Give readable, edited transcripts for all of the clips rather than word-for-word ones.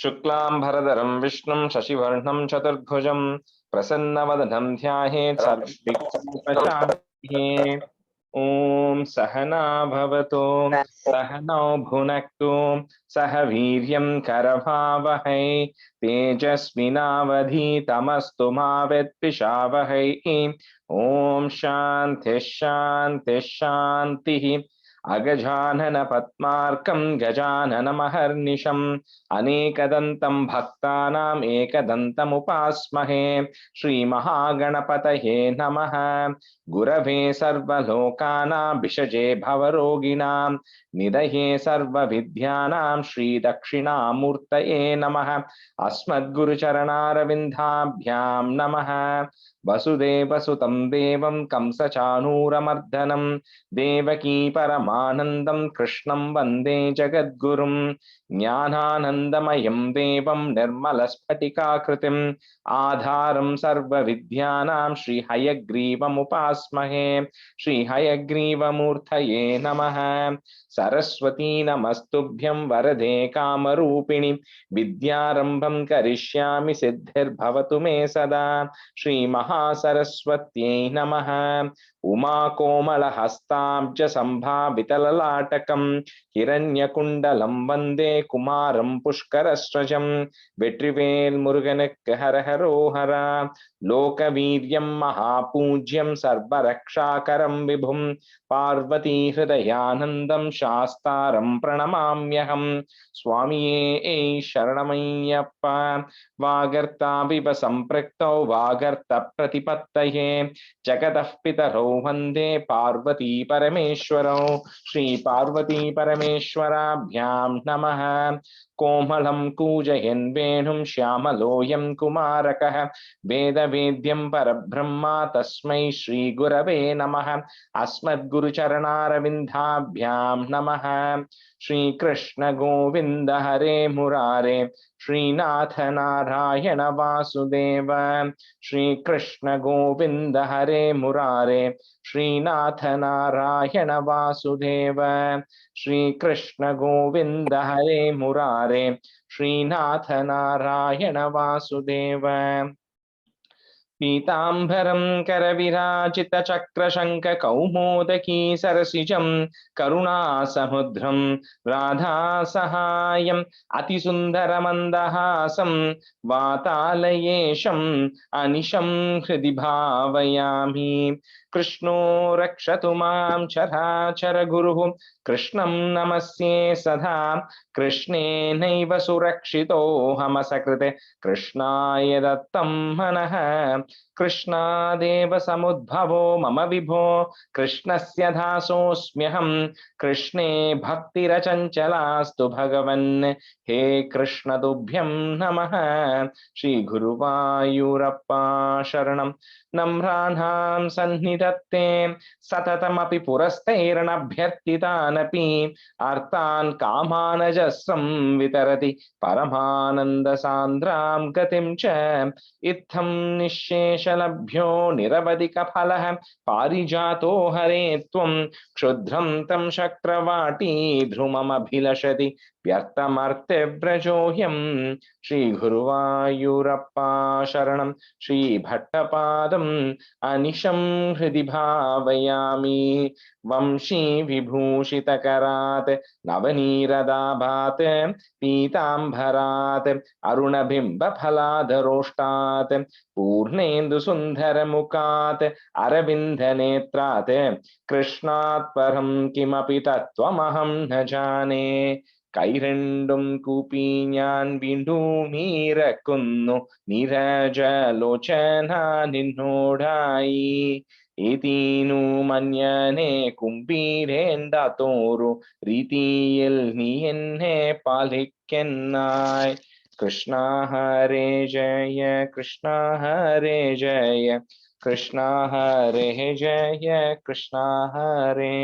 शुक्लां भरधरं विष्णुं शशिवर्णं चतुर्भुजं प्रसन्नवदनं ध्यायेत् सर्वविघ्नोपशान्तये। ॐ सहना भवतु सहनौ भुनक्तु सह वीर्यं करभावहै तेजस्विनावधीतमस्तु मा विद्विषावहै। ॐ शान्तिः शान्तिः शान्तिः। अगजानन पद्मार्कं गजाननमहर्निशम् अनेकदन्तं भक्तानाम् एकदन्तमुपास्महे। श्रीमहागणपतये नमः। गुरवे सर्वलोकानां भिषजे भवरोगिणां निधये सर्वविद्यानां श्रीदक्षिणामूर्तये नमः। अस्मद्गुरुचरणारविन्दाभ्यां नमः। वसुदेवसुतं देवं कंसचाणूरमर्दनं देवकी परमानन्दं कृष्णं वन्दे जगद्गुरुं। ज्ञानानन्दमयं देवं निर्मलस्फटिकाकृतिम् आधारं सर्वविद्यानां श्रीहयग्रीवमुपास्महे। श्रीहयग्रीवमूर्तये नमः। सरस्वती नमस्तुभ्यं वरदे कामरूपिणि विद्यारम्भं करिष्यामि सिद्धिर्भवतु मे सदा। श्रीमहासरस्वत्यै नमः। उमाकोमलहस्ताब्जसम्भावितललाटकं हिरण्यकुण्डलं वन्दे कुमारं पुष्करस्रजं। வெற்றிவேல் முருகனுக்கு ஹரஹரோஹரா. லோகவீரியம் மகாபூஜ்யம் சர்வரக்ஷாகரம் விபும் பார்வதி ஹிருதயானந்தம் சாஸ்தாரம் பிரணமாம்யகம். சுவாமியே சரணமையப்பா. வாகர்த்தாவிவ சம்பிரக்தௌ வாகர்த்த பிரதிபத்தயே ஜகதः பிதரौ வந்தே பார்வதி பரமேஸ்வரौ. ஸ்ரீ பார்வதி பரமேஸ்வராभ्यां நமः. कोमलं कूजयन् वेणुं श्यामलोऽयं कुमारकः वेदवेद्यं परब्रह्मा तस्मै श्रीगुरवे नमः। अस्मद्गुरुचरणारविन्दाभ्यां नमः। श्रीकृष्ण गोविन्द हरे मुरारे श्रीनाथ नारायण वासुदेव। श्रीकृष्ण गोविन्द हरे मुरारे श्रीनाथ नारायण वासुदेव। श्रीकृष्ण गोविन्द हरे मुरारे श्रीनाथ नारायण वासुदेव। पीताम्बरं करविराजितचक्रशङ्खकौमोदकी सरसिजं करुणासमुद्रं राधासहायम् अतिसुन्दरमन्दहासं वातालयेशम् अनिशं हृदि भावयामि। कृष्णो रक्षतु मां चराचरगुरुः कृष्णं नमस्ये सदा। कृष्णेनैव सुरक्षितोऽहमसकृते कृष्णाय दत्तं मनः। कृष्णादेव समुद्भवो मम विभो कृष्णस्य दासोऽस्म्यहं। कृष्णे भक्तिरचञ्चलास्तु भगवन् हे कृष्ण तुभ्यं नमः। श्रीगुरुवायूरप्पा शरणं। नम्राणां सन्निधत्ते सततमपि पुरस्तैरनभ्यर्थितानपि अर्थान् कामानजस्रं वितरति परमानन्दसान्द्रां गतिं च। इत्थं निःशेषलभ्यो निरवधिकफलः पारिजातो हरे त्वं क्षुद्रं तं शक्रवाटी ध्रुममभिलषति व्यर्थमर्त्यव्रजोऽयं। श्रीगुरुवायूरप्पा शरणं। श्रीभट्टपादम् अनिशं हृदि भावयामि। वंशी विभूषितकरात् नवनीरदाभात् पीताम्बरात् अरुणबिम्बफलाधरोष्टात् पूर्णेन्दुसुन्दरमुखात् अरविन्दनेत्रात् कृष्णात् परं किमपि तत्त्वमहं न जाने। കൈരണ്ടും കൂപ്പി ഞാൻ വീണ്ടുമീറക്കുന്നു നീരജലോചന നിന്നോടായി. ഏതീനു മന്യനെ കുമ്പീരേണ്ടാത്തോരു രീതിയിൽ നീ എന്നെ പാലിക്കെന്നായി. കൃഷ്ണ ഹരേ ജയ കൃഷ്ണ ഹരേ ജയ കൃഷ്ണ ഹരേ ജയ കൃഷ്ണ ഹരേ.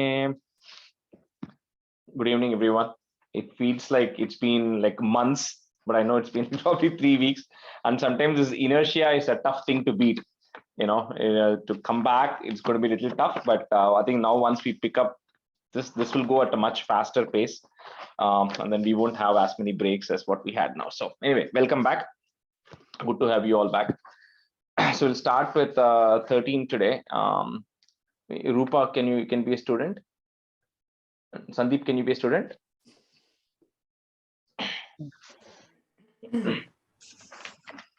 Good evening, everyone. It feels like it's been like months, but I know it's been probably 3 weeks. And sometimes this inertia is a tough thing to beat. To come back, it's going to be a little tough. But I think now once we pick up this will go at a much faster pace, and then we won't have as many breaks as what we had now. So anyway, welcome back. Good to have you all back. So we'll start with 13 today. Rupa, can you be a student? Sandeep, can you be a student?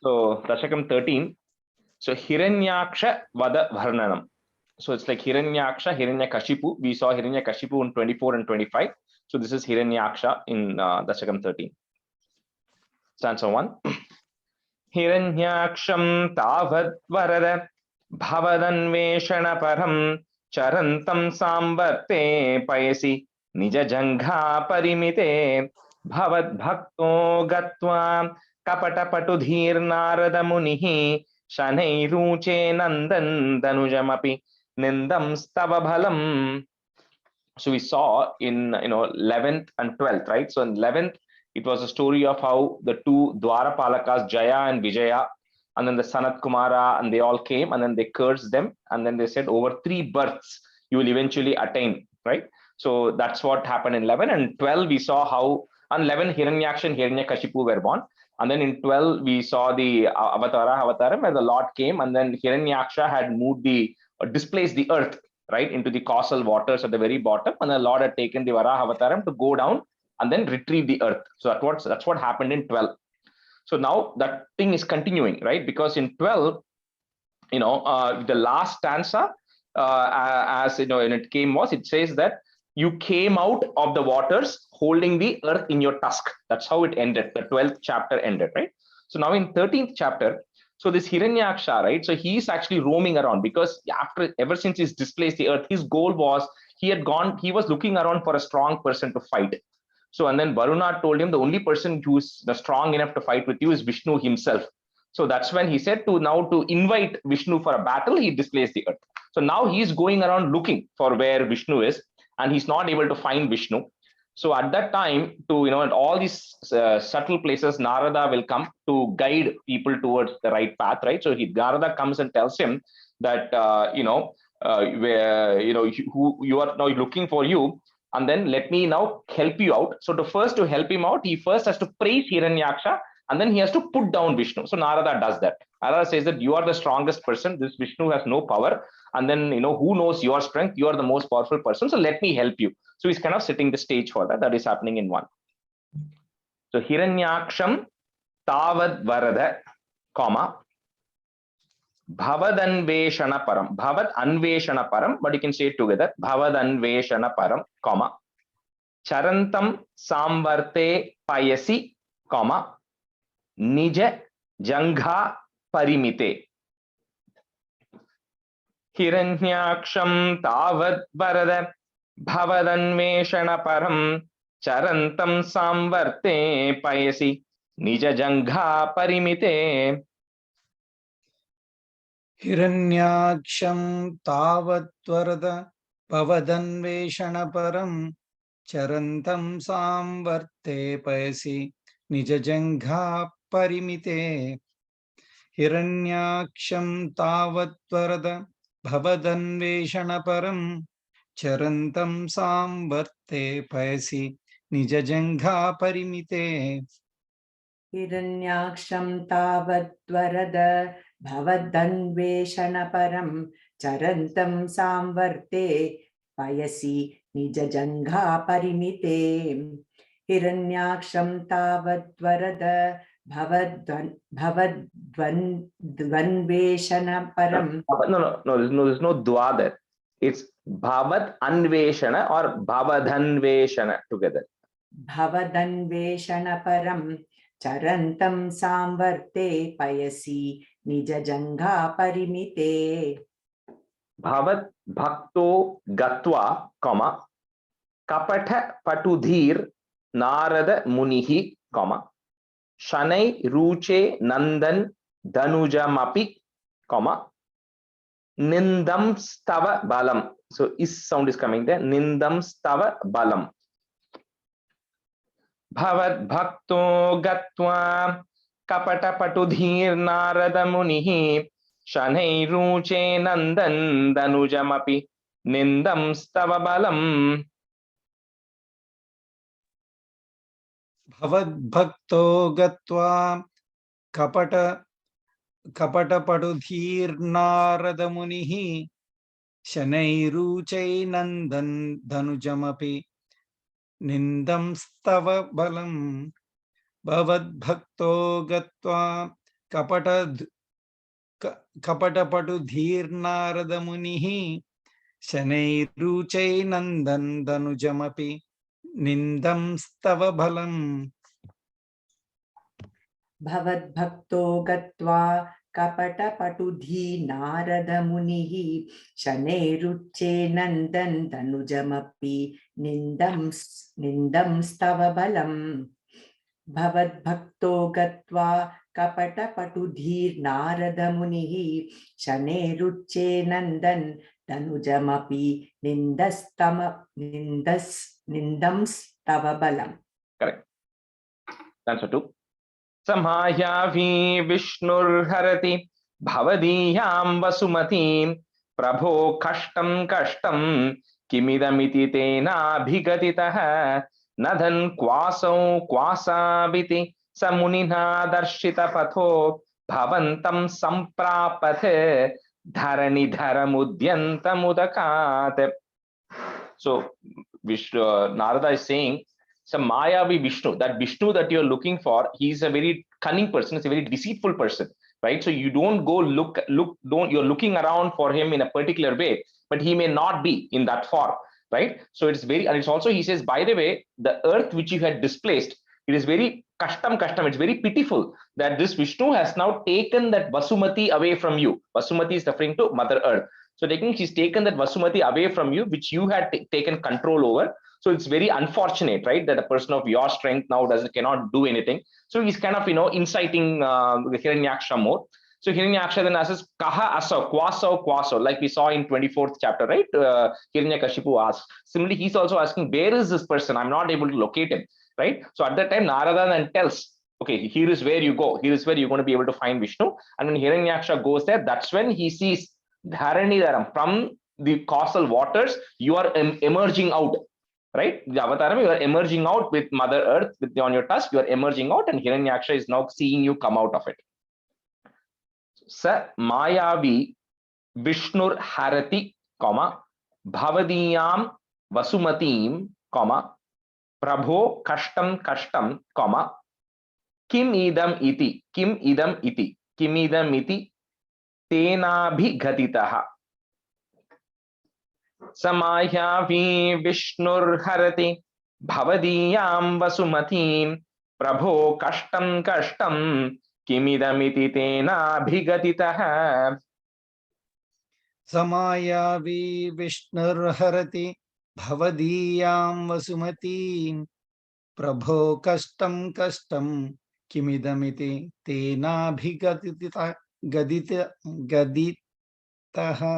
So Dasakam 13. So Hiranyaksha Vada Varnanam. So it's like Hiranyaksha, Hiranyakashipu. We saw Hiranyakashipu in 24 and 25. So this is Hiranyaksha in Dasakam 13. Stanza 1. Hiranyaksham tavad varada bhavadanveshana param charantam sambarte payasi nija jangha parimite bhavad bhakto gatva kapata patudhir narada munihi shanai ruche nandan danujamapi nindam stava bhalam. So we saw in 11th and 12th, right? So in 11th, it was a story of how the two Dwarapalakas, Jaya and Vijaya, and then the Sanat Kumara, and they all came, and then they cursed them, and then they said over 3 births you will eventually attain, right? So that's what happened in 11 and 12. We saw how on 11 Hiranyaksha and Hiranyakashipu were born, and then in 12 we saw the Avataram, where the Lord came, and then Hiranyaksha had moved displaced the earth, right, into the causal waters at the very bottom, and the Lord had taken the Varaha Avataram to go down and then retrieve the earth. So that's what happened in 12. So now that thing is continuing, right? Because in 12, the last stanza, as when it came it says that you came out of the waters holding the earth in your tusk. That's how it ended. The 12th chapter ended, right? So now in 13th chapter, so this Hiranyaksha, right? So he's actually roaming around because ever since he's displaced the earth, his goal was he was looking around for a strong person to fight. So, and then Varuna told him the only person who's strong enough to fight with you is Vishnu himself. So that's when he said to invite Vishnu for a battle, he displaced the earth. So now he's going around looking for where Vishnu is, and he's not able to find Vishnu. So at that time, at all these subtle places, Narada will come to guide people towards the right path, right? So Narada comes and tells him that, where, who you are now looking for you, and then let me now help you out. So to help him out, he first has to praise Hiranyaksha, and then he has to put down Vishnu. So Narada does that. Narada says that you are the strongest person. This Vishnu has no power. And then, who knows your strength? You are the most powerful person. So let me help you. So he's kind of setting the stage for that. That is happening in 1. So Hiranyaksham tavad varada, comma, Bhavadanveshana param. Bhavad anveshana param, but you can say it together. Bhavadanveshana param, comma. Charantam samvarte payasi, comma. Nija jangha parimite. Hiranyaksham tavad varada. Bhavadanveshana param. Charantam samvarte payasi. Nija jangha parimite. Hiranyaksham tavatvarada bhavadanveshana param charantam samvarte payasi nijajangha parimite. Hiranyaksham tavatvarada bhavadanveshana param charantam samvarte payasi nijajangha parimite. Hiranyaksham tavatvarada bhavadanveshana param charantam samvarte payasi nijajangha parimite. Hiranyaksham tavatvarada bhavadvanveshana param. No, there's no dwa there. It's bhavat anveshana or bhavadhanveshana together. Bhavadanveshana param charantam samvarte payasi nijajangha parimite. Bhavat bhakto gatva, comma, kapatha patudhir narada munihi, comma, shanai ruche nandan danujamapi, comma, nindam stava balam. So is sound is coming there. Nindam stava balam. Bhavat bhakto gatva kapata patudhir narada munihi shanai ruche nandan danujamapi nindam stava balam. भवद्भक्तो गत्वा कपटपटुधीर्नारदमुनिः शनैरुचैनन्दन् धनुजमपि निन्दंस्तव बलम् भवद्भक्तो गत्वा कपट कपटपटुधीर्नारदमुनिः शनैरुचैनन्दन् धनुजमपि निन्दंस्तव बलम् भवद्भक्तो गत्वा कपटपटुधी नारदमुनिः शनैरुच्चैनन्दन् तनुजमपि निन्दंस्तव बलम् भवद्भक्तो गत्वा कपटपटुधीर्नारदमुनिः शनैरुच्चैनन्दन् तनुजमपि निन्दंस्तव बलम्. Correct. Answer 2. समायावी विष्णुर्हरति भवदीयां वसुमतीं प्रभो कष्टं कष्टं किमिदमिति तेनाभिगतितः नदन् क्वासौ क्वासाविति स मुनिना दर्शितपथो भवन्तं सम्प्रापथ धरणिधरमुद्यन्तमुदकात्. So Narada is saying, so Mayavi Vishnu, that Vishnu that you're looking for, he's a very cunning person, he's a very deceitful person, right? So you don't go you're looking around for him in a particular way, but he may not be in that form, right? So it's very, and it's also, he says, by the way, the earth which you had displaced, it is very custom, it's very pitiful that this Vishnu has now taken that Vasumati away from you. Vasumati is referring to Mother Earth. So he's taken that Vasumati away from you, which you had taken control over. So it's very unfortunate, right, that a person of your strength now cannot do anything. So he's kind of, inciting Hiranyaksha more. So Hiranyaksha then asks, Kaha aso, kwaso, like we saw in 24th chapter, right? Hiranyakashipu asks. Similarly, he's also asking, where is this person? I'm not able to locate him, right? So at that time, Narada then tells, okay, here is where you go. Here is where you're going to be able to find Vishnu. And when Hiranyaksha goes there, that's when he sees Dharanidharam, from the causal waters, you are emerging out, right? The avataram, you are emerging out with Mother Earth on your tusk, you are emerging out, and Hiranyaksha is now seeing you come out of it. Sa Mayavi Vishnur Harati, Bhavadiyam Vasumatim, Prabho Kashtam, Kim idam iti, Tenabhigatitaha. Samayavi Vishnurharati Bhavadiyam Vasumatim Prabho Kashtam Kimidamiti Tenabhigatitaha. Samayavi Vishnurharati Bhavadiyam Vasumatim Prabho Kashtam Kimidamiti Tenabhigatitaha. Gaditaha.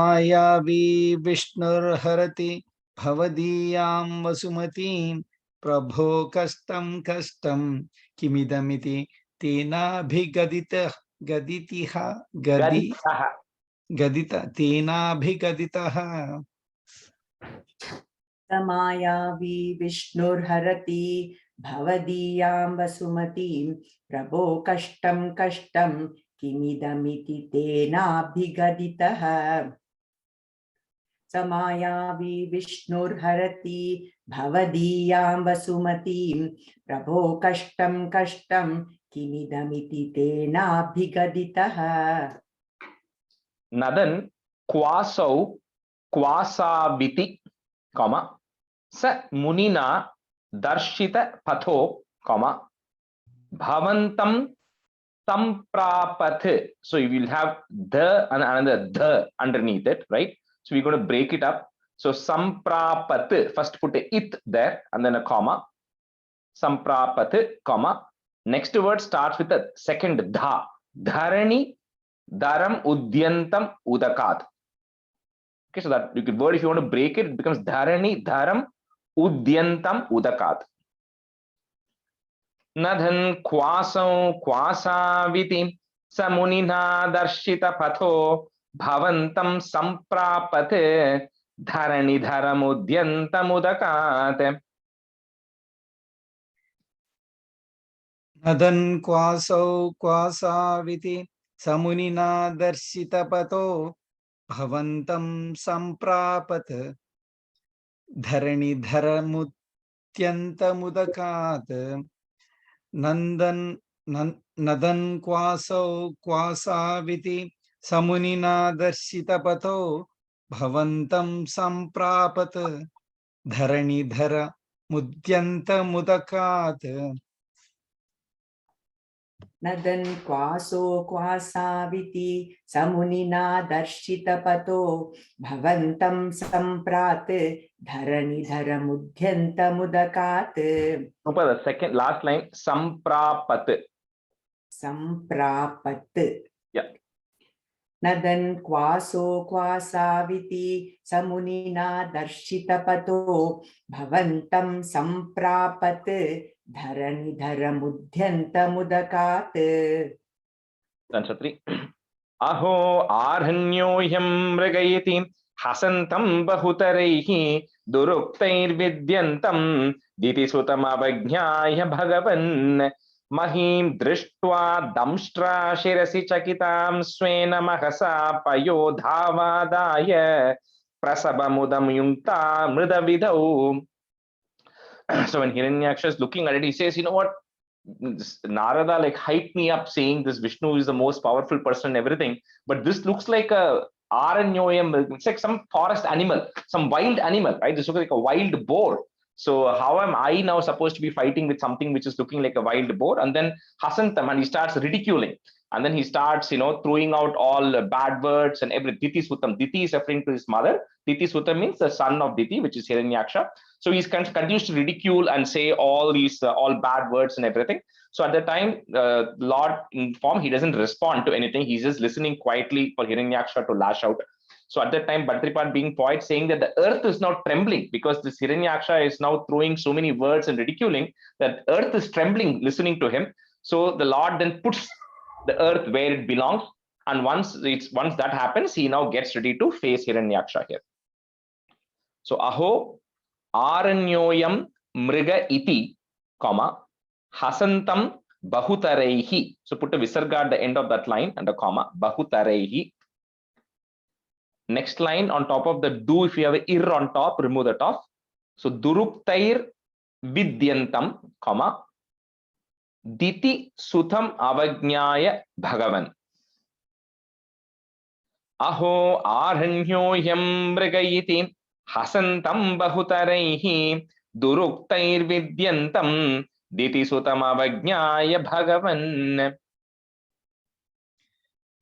Samayavi Vishnurharati Bhavadiyam Vasumatim Prabho Kashtam Kimidamiti Tenabhigadita Tenabhigaditaha. Samayavi Vishnurharati Bhavadiyam Vasumatim Prabho Kashtam Kimidamiti Tenabhigaditaha. Samayavi Vishnurharati Bhavadiyam Vasumatim Prabho Kashtam Kimidamiti Tenabhigaditaha. Nadan Kwasaviti, Sa Munina Darshita Patho, Bhavantam Samprapath. So you will have the and another the underneath it, right? So we're going to break it up. So Samprapath, first put a it there and then a comma. Samprapath, comma. Next word starts with a second dha. Dharani Dharam Udyantam Udakat. Okay, so that you could word, if you want to break it, it becomes Dharani Dharam Udyantam Udakat. Nadhan Kwasaviti Samunina Darshita Patho Bhavantam Samprapate धरणिधरमुद्यन्तमुदकात् नदन् क्वासौ क्वासाविति समुनिना दर्शितपतो भवन्तं सम्प्रापत् धरणिधरमुद्यन्तमुदकात् नदन् क्वासौ क्वासाविति समुनिना दर्शितपतो भवन्तं सम्प्रापत् धरणिधरमुद्यन्तमुदकात् नदन् क्वासो क्वासाविति समुनिना दर्शितपतो भवन्तं सम्प्रात् धरणिधरमुद्यन्तमुदकात् the second last line samprapat. सम्प्रापत् Yeah. नदन् क्वासो क्वासाविति समुनिना दर्शितपतो भवन्तं सम्प्रापत् धरणिधरमुद्यन्तमुदकात् Stanza 3. अहो आर्हण्योऽयं मृगयति हसन्तं बहुतरैः दुरुक्तैर्विद्यन्तं दितिसुतमवज्ञाय भगवन् महीं दृष्ट्वा दंष्ट्रा शिरसि चकितां स्वेन Mahsa पयोधावादाय प्रसभमुदं युङ्क्ता मृदविधौ. So when Hiranyaksha is looking at it, he says, you know what? Narada like hyped me up saying this Vishnu is the most powerful person and everything, but this looks like a Aranyoyam, it's like some forest animal, some wild animal, right? This looks like a wild boar. So how am I now supposed to be fighting with something which is looking like a wild boar? And then Hasantam, and he starts ridiculing. And then he starts, throwing out all bad words and every Diti Sutam. Diti is referring to his mother. Diti Sutam means the son of Diti, which is Hiranyaksha. So he continues to ridicule and say all these all bad words and everything. So at the time, Lord informed, he doesn't respond to anything. He's just listening quietly for Hiranyaksha to lash out. So at that time, Bhadrapad being poet saying that the earth is now trembling because this Hiranyaksha is now throwing so many words and ridiculing that earth is trembling listening to him. So the Lord then puts the earth where it belongs. And once that happens, he now gets ready to face Hiranyaksha here. So aho Aranyoyam mriga iti, comma, hasantam bahutaraihi. So put a visarga at the end of that line and a comma, bahutaraihi. Next line on top of the do, if you have a ir on top, remove the top. So duruktair vidyantam, comma, diti sutam avajnaya bhagavan. Aho arhanyoyam mrigayiti hasantam bahutaraihi duruktairvidyantam diti sutam avajnaya bhagavan.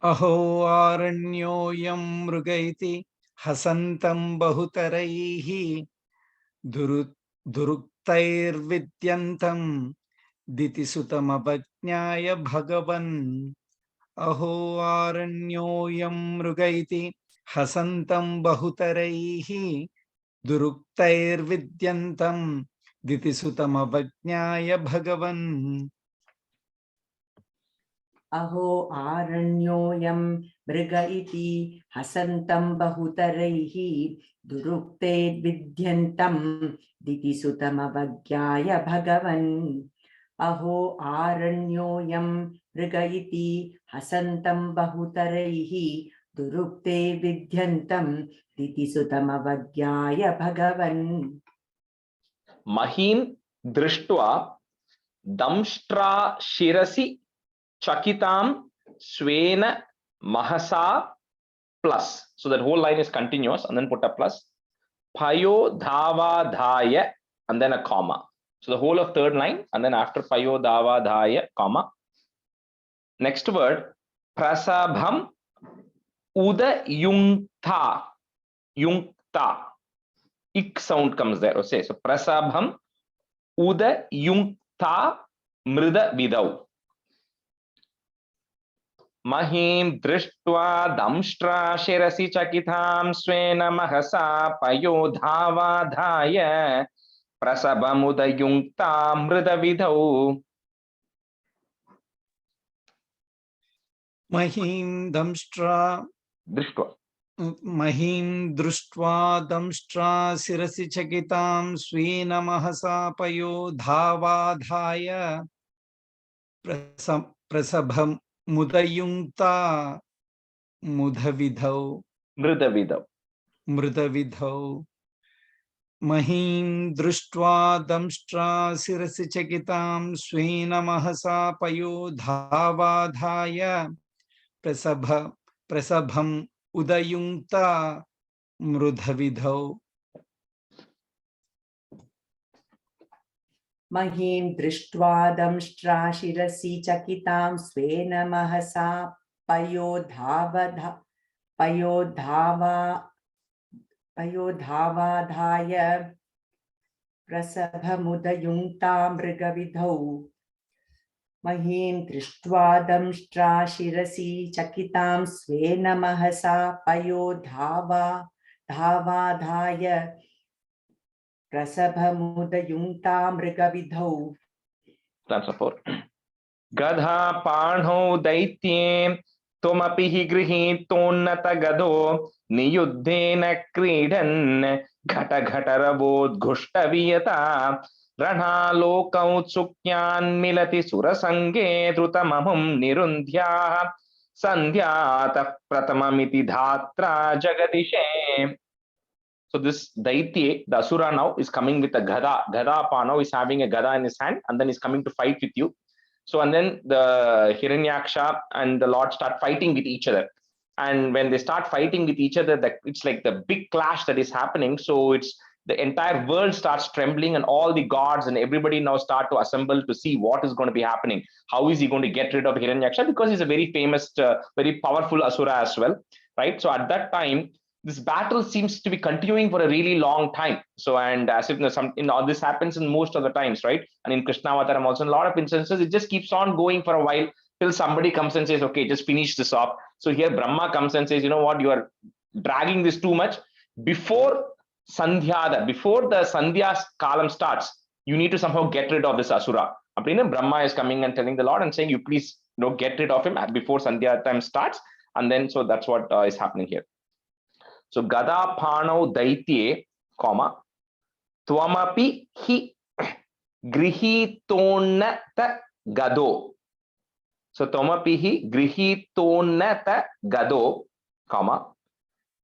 अहो आरण्योऽयं मृगैति हसन्तं बहुतरैः दुरुक्तैर्विद्यन्तं दितिसुतमवज्ञाय भगवन् अहो आरण्योऽयं मृगैति हसन्तं बहुतरैः दुरुक्तैर्विद्यन्तं दितिसुतमवज्ञाय भगवन् अहो आरण्योऽयं मृग इति हसन्तं बहुतरैः दुरुक्तैर्विद्यन्तं दितिसुतमवज्ञाय भगवन् अहो आरण्योऽयं मृग इति हसन्तं बहुतरैः दुरुक्तैर्विद्यन्तं दितिसुतमवज्ञाय भगवन् Mahim drishtva damshtra shirasi chakitam swena mahasa plus. So that whole line is continuous and then put a plus. Payo dhava dhaya and then a comma. So the whole of third line and then after payo dhava dhaya, comma. Next word, prasabham uda yungtha. Yungta. Ik sound comes there. Okay, so prasabham uda yungta mrida vidau. Mahim drishtva damshtra shirasi chakitam swena mahasa payo dhava dhaya prasabham uda yungta mrida vidau. महीं दंष्ट्रा Drishtva. महीं दृष्ट्वा दंष्ट्रा शिरसि चकितां स्वेन Mahsa पयो धावाधाय प्रसभमुदयुङ्क्ता मृदविदौ मृदविधौ महीं दृष्ट्वा दंष्ट्रा शिरसि चकितां स्वेन Mahsa पयो धावाधाय प्रसभम् उदयुङ्क्ता मृधविधौ महीं दृष्ट्वा दंष्ट्रा शिरसि चकितां स्वेन Mahsa पयोधावाधाय प्रसभमुदयुङ्क्ता मृगविधौ महीं दृष्ट्वा दंष्ट्रा शिरसि चकितां स्वेन महसा पयोधावाधाय प्रसभमुदयुङ्क्ता मृगविधौ. Stanza 4. गधा पाणौ दैत्ये त्वमपि हि गृहीतोन्नत गदो नियुद्धेन क्रीडन् घटघटरवोद्घुष्टवियता रणा लोकौत्सुक्यान्मिलति सुरसङ्गे धृतममुं निरुन्ध्याः सन्ध्यातः प्रथममिति धात्रा जगदिशे. So this Daitye, the Asura now is coming with a Gada. Gada Panau is having a Gada in his hand and then is coming to fight with you. So and then the Hiranyaksha and the Lord start fighting with each other. And when they start fighting with each other, it's like the big clash that is happening. So it's the entire world starts trembling and all the gods and everybody now start to assemble to see what is going to be happening. How is he going to get rid of Hiranyaksha? Because he's a very famous, very powerful Asura as well, right? So at that time, this battle seems to be continuing for a really long time. So, and as if this happens in most of the times, right? And in Krishna Avataram also, in a lot of instances, it just keeps on going for a while till somebody comes and says, okay, just finish this off. So here Brahma comes and says, you know what, you are dragging this too much. Before Sandhyada, before the Sandhya column starts, you need to somehow get rid of this Asura. Brahma is coming and telling the Lord and saying, you please get rid of him before Sandhya time starts. And then, so that's what is happening here. So Gada Panau Daitye, comma, Twamapi hi Grihitonnata Gado. So Twamapi hi Grihitonnata Gado, comma,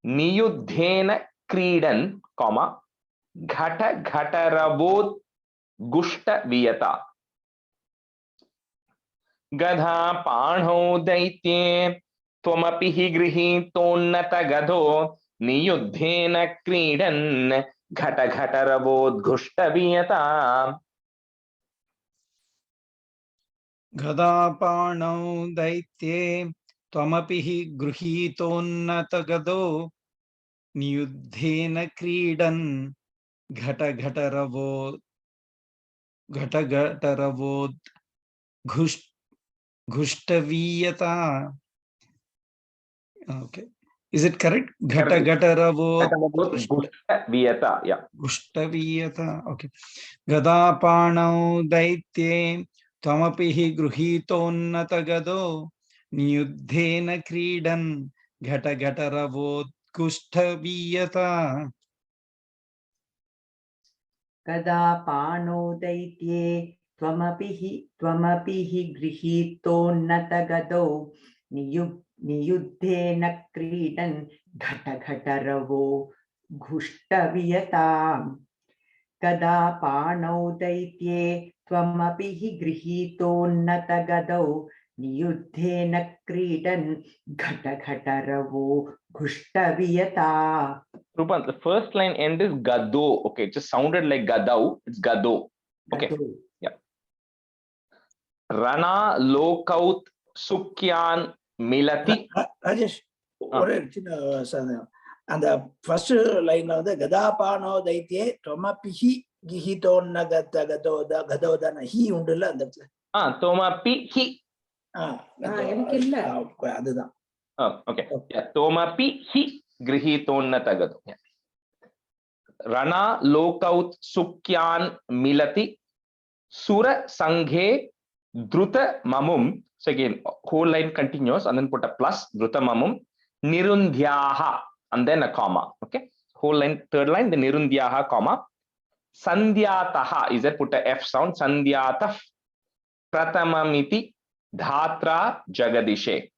Niyuddhena Kridan, comma, Ghata Ghatarabod Gushta Viyata. Gada Panau Daitye, Twamapi hi Grihitonnata Gado. नियुद्धेन क्रीडन् घटघटरवोद्घुष्टवियता. गदापाणौ दैत्ये त्वमपि हि गृहीतोन्नतगदो नियुद्धेन क्रीडन् घटघटरवोद्घुष्टवीयता. Okay. Is it correct? Gustaviyata, yeah. Gustaviyata, okay. Gadapanau daitye twamapi hi gruhitonnata gado niyuddhena kridan ghata ghataravo gustaviyata. Gadapanau daitye twamapi hi grihitonnata gado नियुद्धेन क्रीडन् घटघटरवो घुष्टवियताम्. गदापाणौ दैत्ये त्वमपि हि गृहीतोन्नतगदौ नियुद्धेन क्रीडन् घटघटरवो घुष्टवियता. Rupan, the first line end is Gado. Okay, it just sounded like Gadau. It's Gado. Okay. Gado. Yeah. Rana Lokaut Sukyan Milati. Rajesh, and the first line of the Gadapano Daitye, Tomapihi, Gihitona Gadodana, he undula. Tomapihi. Okay. Yeah, Tomapihi Grihitona Tagado. Yeah. Rana Lokaut Sukyan Milati Sura Sanghe Druta Mamum. So again, whole line continues and then put a plus, Druta Mamum, Nirundhyaha. and then a comma. Okay, whole line, third line, the nirundhyaha, comma. Sandhyataha is that put a F sound. Sandhyatah pratamamiti dhatra jagadishe.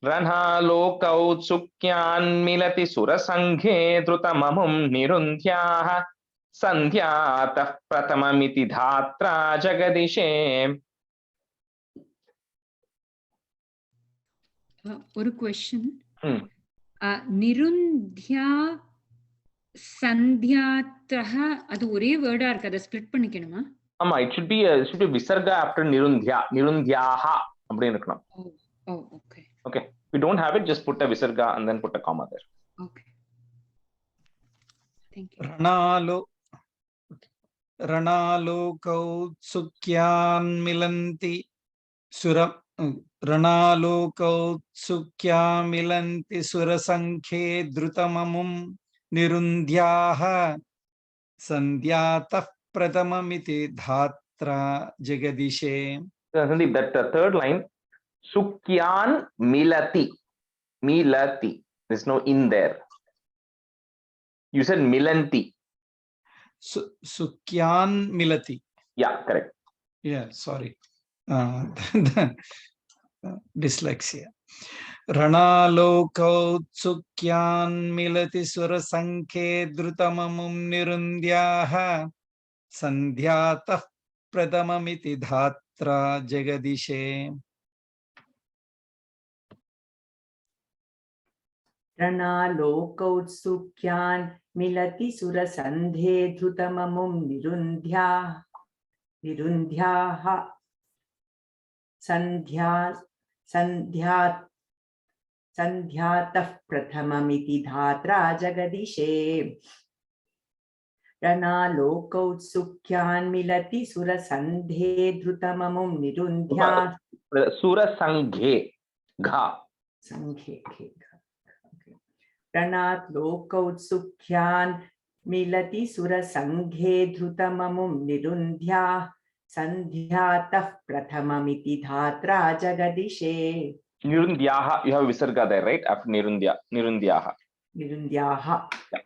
Ranhalokautsukyan milati surasanghe drutamamum nirundhyaha sandhyatah pratamamiti dhatra jagadishe. One question. Nirundhya sandhyatah adu ore word ah irukku, split pannikanuma? It should be visarga after nirundhya. Nirundhyaha appdi irukkanum. Oh, okay. Okay, if you don't have it, just put a visarga and then put a comma there. Okay. Thank you. Ranalokautsukyan milanti suram Ranalokautsukyan milanti surasankhe drutamamum nirundhyaha sandhyatah pratamamiti dhatra jagadishe. Sandeep, that third line, Sukyan milati. Milati. There's no in there. You said milanti. Sukyan milati. Yeah, correct. Yeah, sorry. Dyslexia. Ranalokautsukyan milati surasankhe drutamamum nirundhyaha sandhyatah pradamamiti dhatra jagadishe. Ranalokautsukyan milati surasandhe dhrutamamum nirundhyaha sandhyatah prathamamiti dhatra jagadishe. Ranalokautsukyan milati surasandhe dhrutamamum nirundhyaha Surasanghe. Gha. Sanghe. Ranalokautsukyan milati surasanghe dhrutamamum nirundhyaha sandhyatah prathamamiti dhatra jagadishe. Nirundhyaha, you have visarga there, right? After nirundhya. Nirundhyaha. Nirundhyaha. Yeah.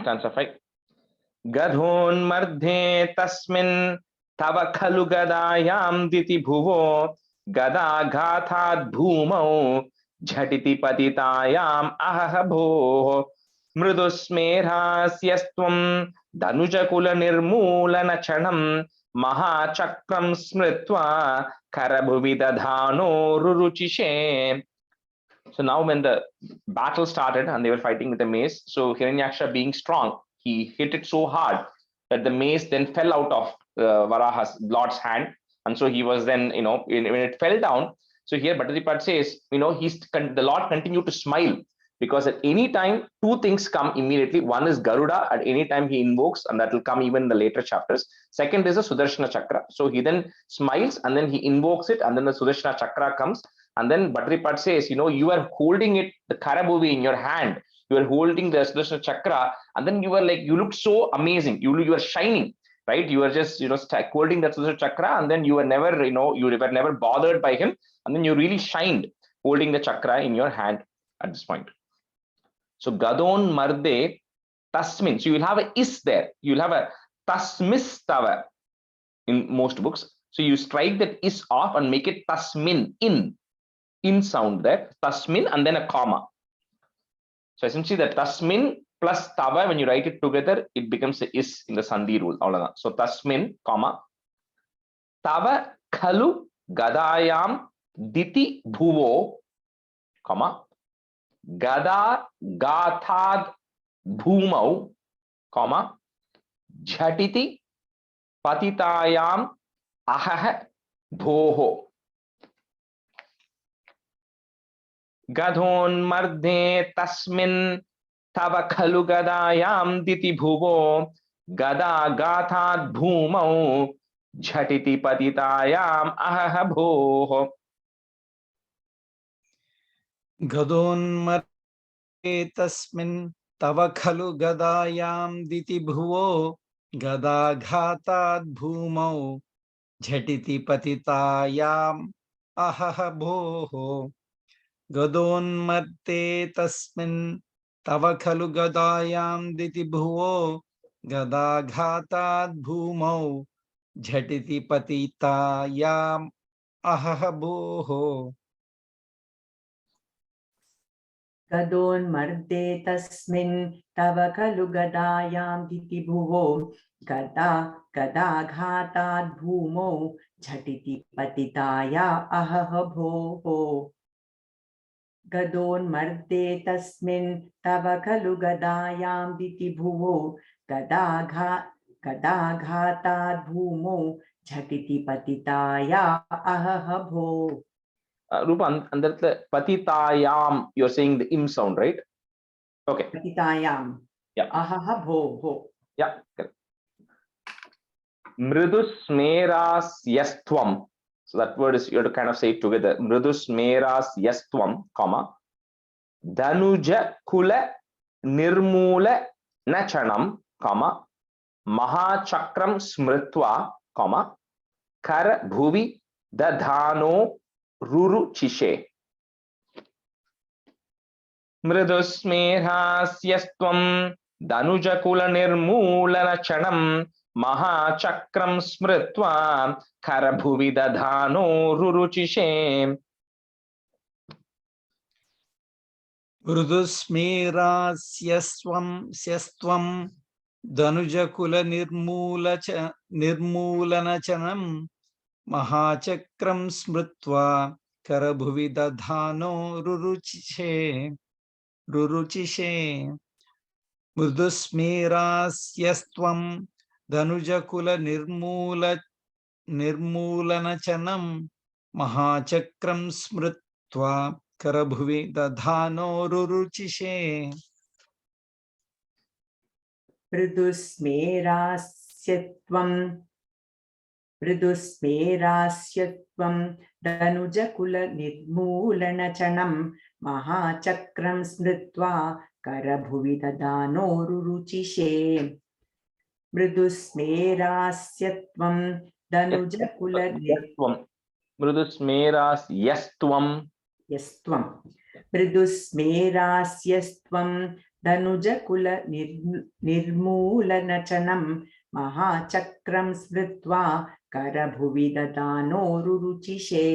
Stanza 5. Gadhon mardhe tasmin tava khalu gadayam diti bhuvo gada ghathat bhumau jhatiti patitayam ahabho mridusmerhasyastvam danujakula nirmulana chanam mahachakram smritva karabhuvida ruruchishe. So now when the battle started and they were fighting with the mace, so Hiranyaksha being strong, he hit it so hard that the mace then fell out of Varaha's Lord's hand. And so he was then, when it fell down, so here Bhattacharya says, the Lord continued to smile because at any time, two things come immediately. One is Garuda, at any time he invokes, and that will come even in the later chapters. Second is the Sudarshana Chakra. So he then smiles and then he invokes it, and then the Sudarshana Chakra comes. And then Bhattacharya says, you are holding it, the Karabhuvi in your hand. You are holding the Sudarshana Chakra, and then you look so amazing. You are shining, right? You are just, holding that Sudarshana Chakra, and then you were never, you were never bothered by him. And then you really shined holding the chakra in your hand at this point. So Gadon Marde Tasmin. So you will have a is there. You will have a Tasmistava in most books. So you strike that is off and make it Tasmin, in sound there. Tasmin and then a comma. So essentially the Tasmin plus Tava, when you write it together, it becomes a is in the Sandhi rule. So Tasmin, comma. Tava Khalu Gadayam Diti Bhuvo, comma. Gada Gathad Bhumau, comma. Jhatiti Patitayam Ahah Bhoho. Gadhon Mardhe Tasmin Tava Khalu Gadayam Diti Bhuvo Gada Gathad Bhumau Jhatiti Patitayam Ahah Bhoho. Gadon marte tasmin tava khalu gadayam diti bhuvo gada ghatad bhumau jhatiti patitayam ahaha bhoho. गदोन्मत्ते तस्मिन् तव खलु गदायां दिति भुवो गदाघाताद् भूमौ झटिति पतितायाम् अहह भोः गदोन्मर्दे तस्मिन् तव खलु गदायां दिति भुवो गदाघाताद् भूमौ झटिति पतिताया अहह भोः गदोन्मर्दे तस्मिन् तव खलु गदायां दिति भुवो गदाघाताद् भूमौ झटिति पतिताया अहह भोः Rupa, அந்த இடத்துல பதிதாயாம், you're saying the im sound, right? Okay. पतितायां Yeah. अहह भोः. Yeah, correct. Mridusmeras yastvam. So that word is, you have to kind of say it together. Mridusmeras yastvam, comma. Danuja kula nirmula nachanam, comma. Mahachakram smritva, comma. Kar bhuvi dadhano ruruchishe. Mridusmerhasyastvam danujakula nirmulana chanam mahachakram smritva karabhuvi dadhano ruruchishe. मृदुस्मेरास्यस्त्वं धनुजकुल निर्मूलनचनं महाचक्रं स्मृत्वा करभुवि दधानो रुरुचिषे मृदुस्मेरास्यस्त्वं धनुजकुल निर्मूलनचनं महाचक्रं स्मृत्वा करभुवि दधानो रुरुचिषे मृदुस्मेरास्यत्वं धनुजकुल निर्मूलनचनं महाचक्रं स्मृत्वा करभुवि दधानो रुरुचिषे मृदुस्मेरास्यत्वं धनुजकुल Mridusmeras yastvam. यस्त्वं मृदुस्मेरास्यस्त्वं धनुजकुल निर्मूलनचनं महाचक्रं स्मृत्वा करभुवि दधानो रुरुचिषे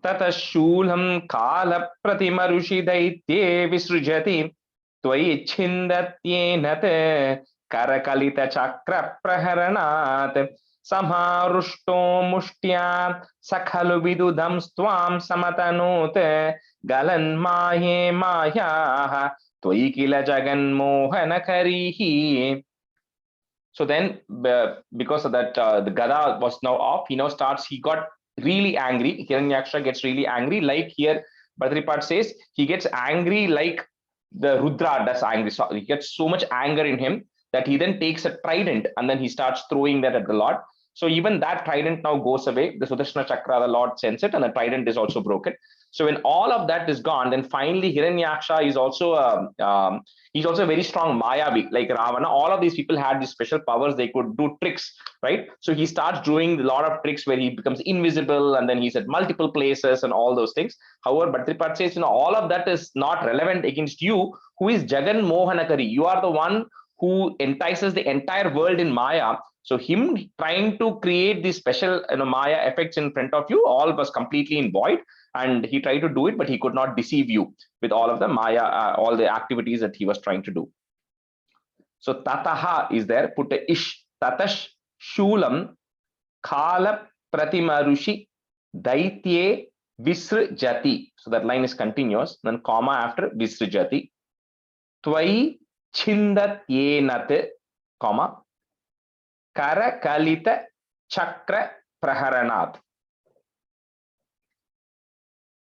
ततः शूलं कालप्रतिमऋषि दैत्ये विसृजति त्वयि छिन्दत्येन करकलितचक्रप्रहरणात् समारुष्टो मुष्ट्या स खलु विदुदं स्त्वां समतनोत् गलन्माये मायाः त्वयि किल जगन्मोहनकरीः. So then, because of that, the Gada was now off. He now starts, he got really angry. Hiranyaksha gets really angry. Like here, Bhadrapad says, he gets angry like the Rudra does angry. So he gets so much anger in him that he then takes a trident and then he starts throwing that at the Lord. So even that trident now goes away. The Sudarshana Chakra, the Lord sends it, and the trident is also broken. So when all of that is gone, then finally Hiranyaksha is also he's also a very strong Mayavi, like Ravana. All of these people had these special powers; they could do tricks, right? So he starts doing a lot of tricks where he becomes invisible, and then he's at multiple places and all those things. However, Bhadrapad says, all of that is not relevant against you, who is Jagan Mohanakari. You are the one who entices the entire world in Maya. So him trying to create these special Maya effects in front of you, all was completely in void. And he tried to do it, but he could not deceive you with all of the Maya, all the activities that he was trying to do. So tataha is there, put a ish, tatash shulam khala pratimarushi daitye visrjati. So that line is continuous, then comma after visrjati. Tvai chindat yenat, comma, kara kalita chakra praharanat.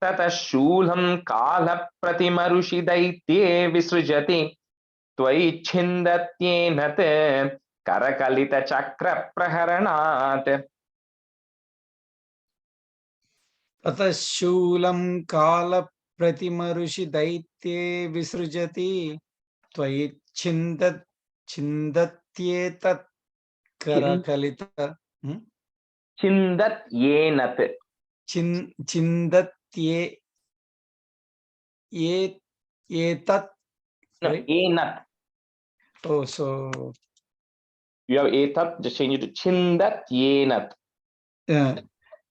ततः शूलं कालप्रतिमऋषि दैत्ये विसृजति त्वयि छिन्दत्येन करकलितचक्रप्रहरणात्. ततः शूलं कालप्रतिमऋषि दैत्ये विसृजति त्वयि छिन्दत्येतत् करकलित छिन्दत्येन Chindatye etat, No, right? enat. Oh, so You have etat, just change it to chindat yenat.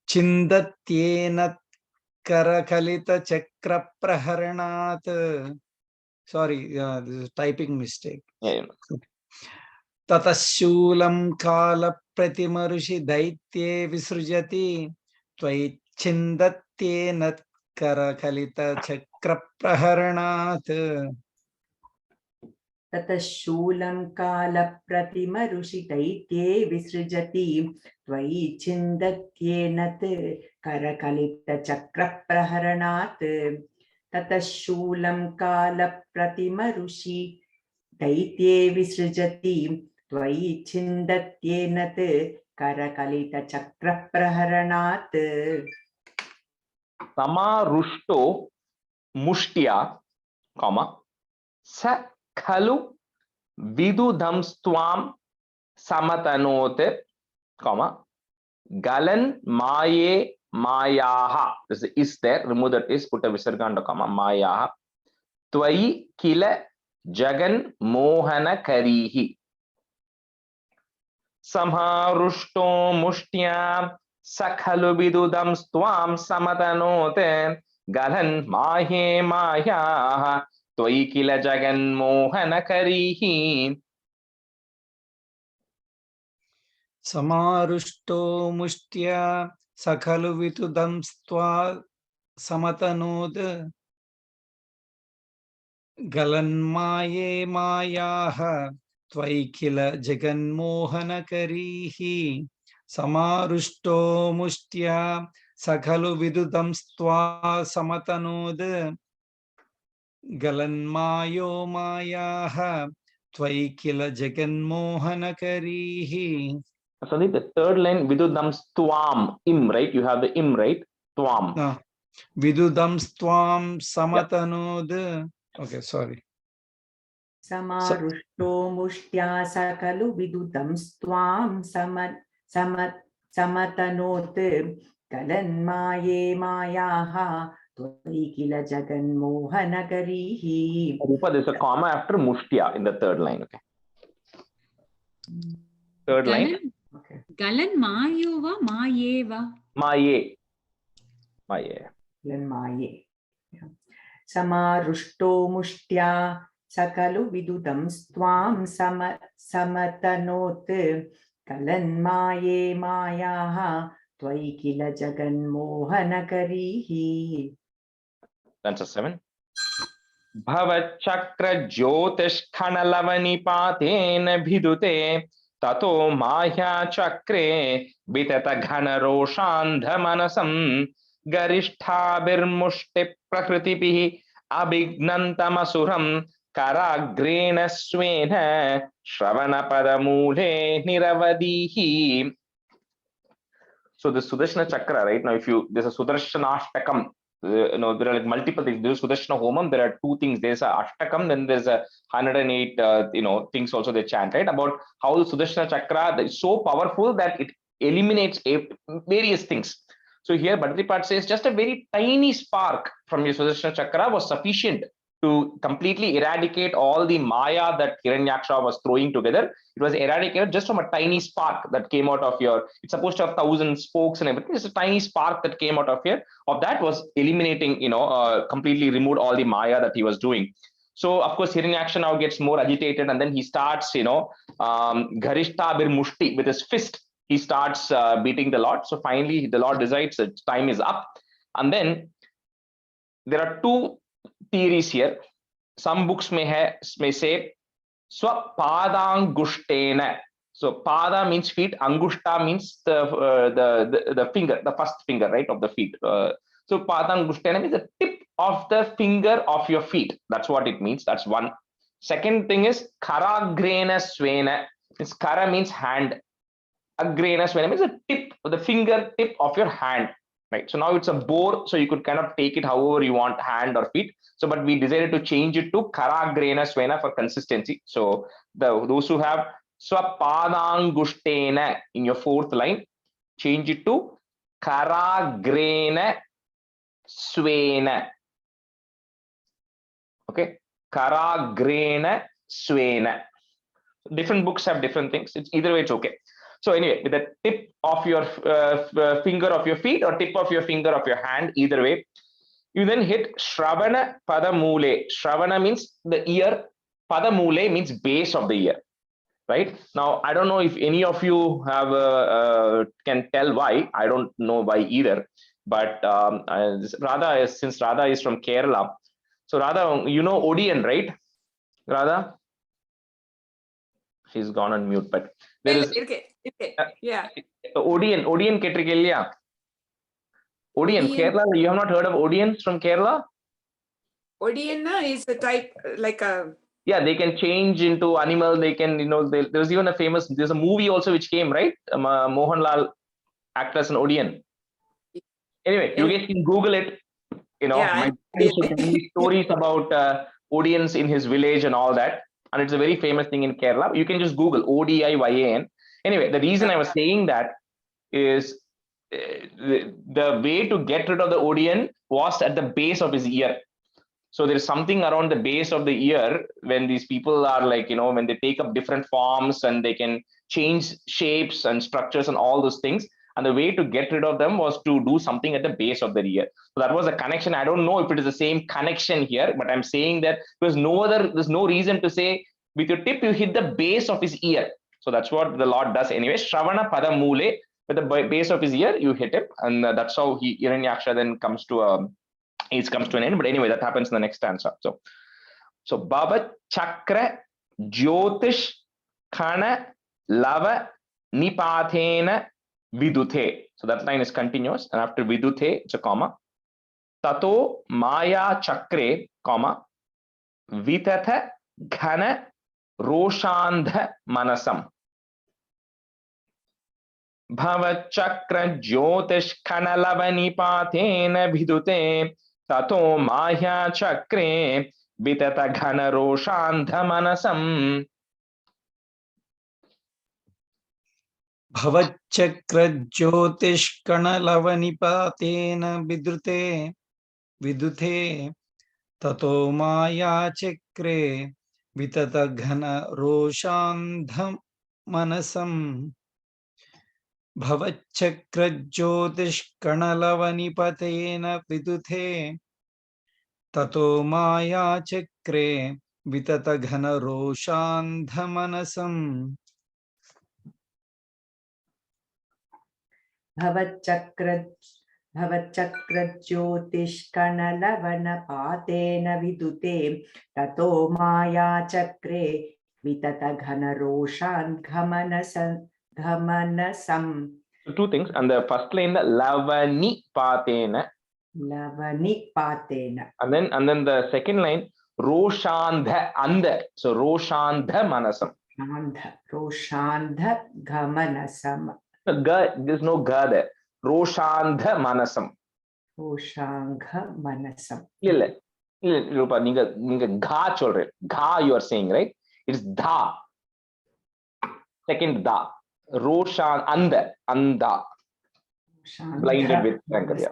Chindatyenat Karakalita Chakra Praharanat. Sorry, this is typing mistake. Yeah. Tatashulam Kala Pratimarushi Daitye Visrujati Tvaichhindatyenat Karakalita Chakra Praharanat. ततः शूलं कालप्रतिमरुषितैत्ये विसृजति त्वयि छिन्दत्येन करकलितचक्रप्रहरणात् ततः शूलं कालप्रतिमरुषितैत्ये विसृजति त्वयि छिन्दत्येन करकलितचक्रप्रहरणात् Samarushto mushtya, comma, sa khalu vidudhamstvam samatanote, comma, galan maye mayaha. This is there. Remove that is, put a visarga under comma, mayaha. Twayi kila jagan mohana karihi. Samharushto mushtya sakhalu vidudam stvam samatanote galan mahe mayaha twayi kila jagan mohana karihi. Samarushto Mushtya Sakhalu Vitudamstva Samatanud Galanmaye Mayaha Twaikila Jaganmohana Karihi Samarushto Mushtya Sakhalu Vidudamstva Samatanud Galanmayo Mayaha Twaikila Jaganmohana Karihi. Sandeep, the third line, vidudam stvam, im, right? You have the im, right? Stvam. Vidudam stvam samatanud. Okay, sorry. समारुष्टो मुष्ट्या सकलु विदुतं स्वां समतनोत् कलन्माये मायाः त्वयि किल जगन्मोहनकरीः. Rupa, there's a comma after mushtya in the third line. Okay. Third line. Okay. Galan Mayova Mayeva. Maye. Maye. Maye. Samarushto mushtya Sakalu vidudam stvam samatanot kalanmaye mayaha twayi kila jaganmohanakarihi. That's a 7. Bhavachakra jyotish khanalavani patena bhidute tato maya chakre bitata ghana roshandha manasam garishthabir mushti prakritipihi abhignantamasuram Karagrena swena Shravana Padamule Niravadihi. So the Sudarshana Chakra, right? Now, if you, there's a Sudarshana Ashtakam, there are like multiple things. There's Sudarshana Homam, there are 2 things. There's a Ashtakam, then there's a 108, things also they chant, right? About how the Sudarshana Chakra is so powerful that it eliminates various things. So here, Bhadrapad says just a very tiny spark from your Sudarshana Chakra was sufficient to completely eradicate all the Maya that Hiranyaksha was throwing together. It was eradicated just from a tiny spark that came out of your, it's supposed to have 1,000 spokes and everything. It's a tiny spark that came out of here. Of that was eliminating, completely removed all the Maya that he was doing. So of course, Hiranyaksha now gets more agitated and then he starts, Garishta Bir Mushti, with his fist. He starts beating the Lord. So finally, the Lord decides that time is up. And then there are 2 theories here. Some books may say Swapadangushtena. So pada means feet, angushta means the finger, the first finger, right, of the feet. So padangushtena means the tip of the finger of your feet. That's what it means. That's one. Second thing is karagrena swena. This kara means hand. Agrena swena means the tip, the finger tip of your hand. Right. So now it's a bore, so you could kind of take it however you want, hand or feet. So, but we decided to change it to Karagrena Swena for consistency. So those who have Swapadangushtena in your 4th line, change it to Karagrena Swena. Okay, Karagrena Swena. Different books have different things. It's either way, it's okay. So anyway, with the tip of your finger of your feet or tip of your finger of your hand, either way, you then hit Shravana Padamule. Shravana means the ear. Padamule means base of the ear. Right now, I don't know if any of you have can tell why. I don't know why either. But Radha, since Radha is from Kerala, so Radha, you know Odeon, right? Radha, she's gone on mute. But there is yeah. Odeon Ketrikelia. Odeon, Kerala. You have not heard of Odeons from Kerala? Odeon is a type like a. Yeah, they can change into animal. They can, there's even there's a movie also which came, right? Mohanlal actress in Odeon. Anyway, you guys can Google it. My friends would tell me stories about Odeons in his village and all that. And it's a very famous thing in Kerala. You can just Google Odiyan. Anyway, the reason I was saying that is the way to get rid of the Odeon was at the base of his ear. So there is something around the base of the ear when these people are like, when they take up different forms and they can change shapes and structures and all those things. And the way to get rid of them was to do something at the base of the ear. So that was a connection. I don't know if it is the same connection here, but I'm saying that there's no reason to say with your tip, you hit the base of his ear. So that's what the Lord does anyway. Shravana Padamule, with the base of his ear, you hit him. And that's how Hiranyaksha then comes to an end. But anyway, that happens in the next stanza. So Baba Chakra Jyotish Khana Lava Nipathena Viduthe. So that line is continuous. And after Viduthe, it's a comma. Tato Maya Chakre, comma, Vitatha Ghana Roshandha Manasam. Bhavachakra Jyotish Kanalavani Pathena Vidute Tato Maya Chakre Vitata Ghana Roshandha Manasam. Bhavachakra Jyotishkana Lavanipatena Viduthe Tato Maya Chakre Vitata Ghana Roshandha Manasam. Bhavachakra Jyotishkana Lavanipatena Viduthe Tato Maya Chakre Vitata Ghana Roshandha Manasam. Bhavachakra Jyotishkana Patena Vidute Tato Maya Chakre Vitata Ghana Roshan Ghamanasam. So two things. And the first line, the Lavani Patena. Lavani Patena. And then the second line, Roshandha Andha. So Roshandha Manasam. Roshandha Ghamanasam. There's no ga there. Roshandha Manasam. Roshangha Manasam. Rupa, ninga gha cholre. Gha you are saying, right? It's dha. Second da. Roshan Andha. Blinded with Sankarya.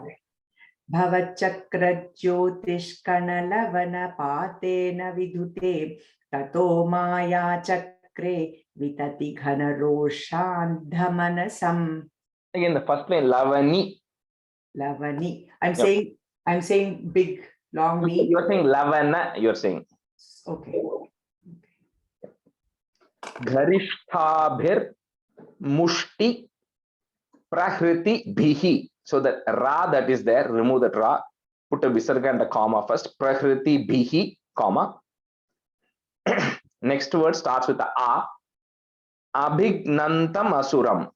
Bhavachakra Jyotishkana Lavana Patena Vidute Tato Maya Chakre Vitati Ghana Roshandha Manasam. Again, the first line, Lavani. Lavani. I'm saying big, long ni. You're saying Lavana, you're saying. Okay. Garishtabhir Mushti Prakriti Bhihi. So that Ra that is there, remove that Ra, put a Visarga and a comma first. Prakriti Bhihi, comma. Next word starts with the A. Abhignantam Asuram.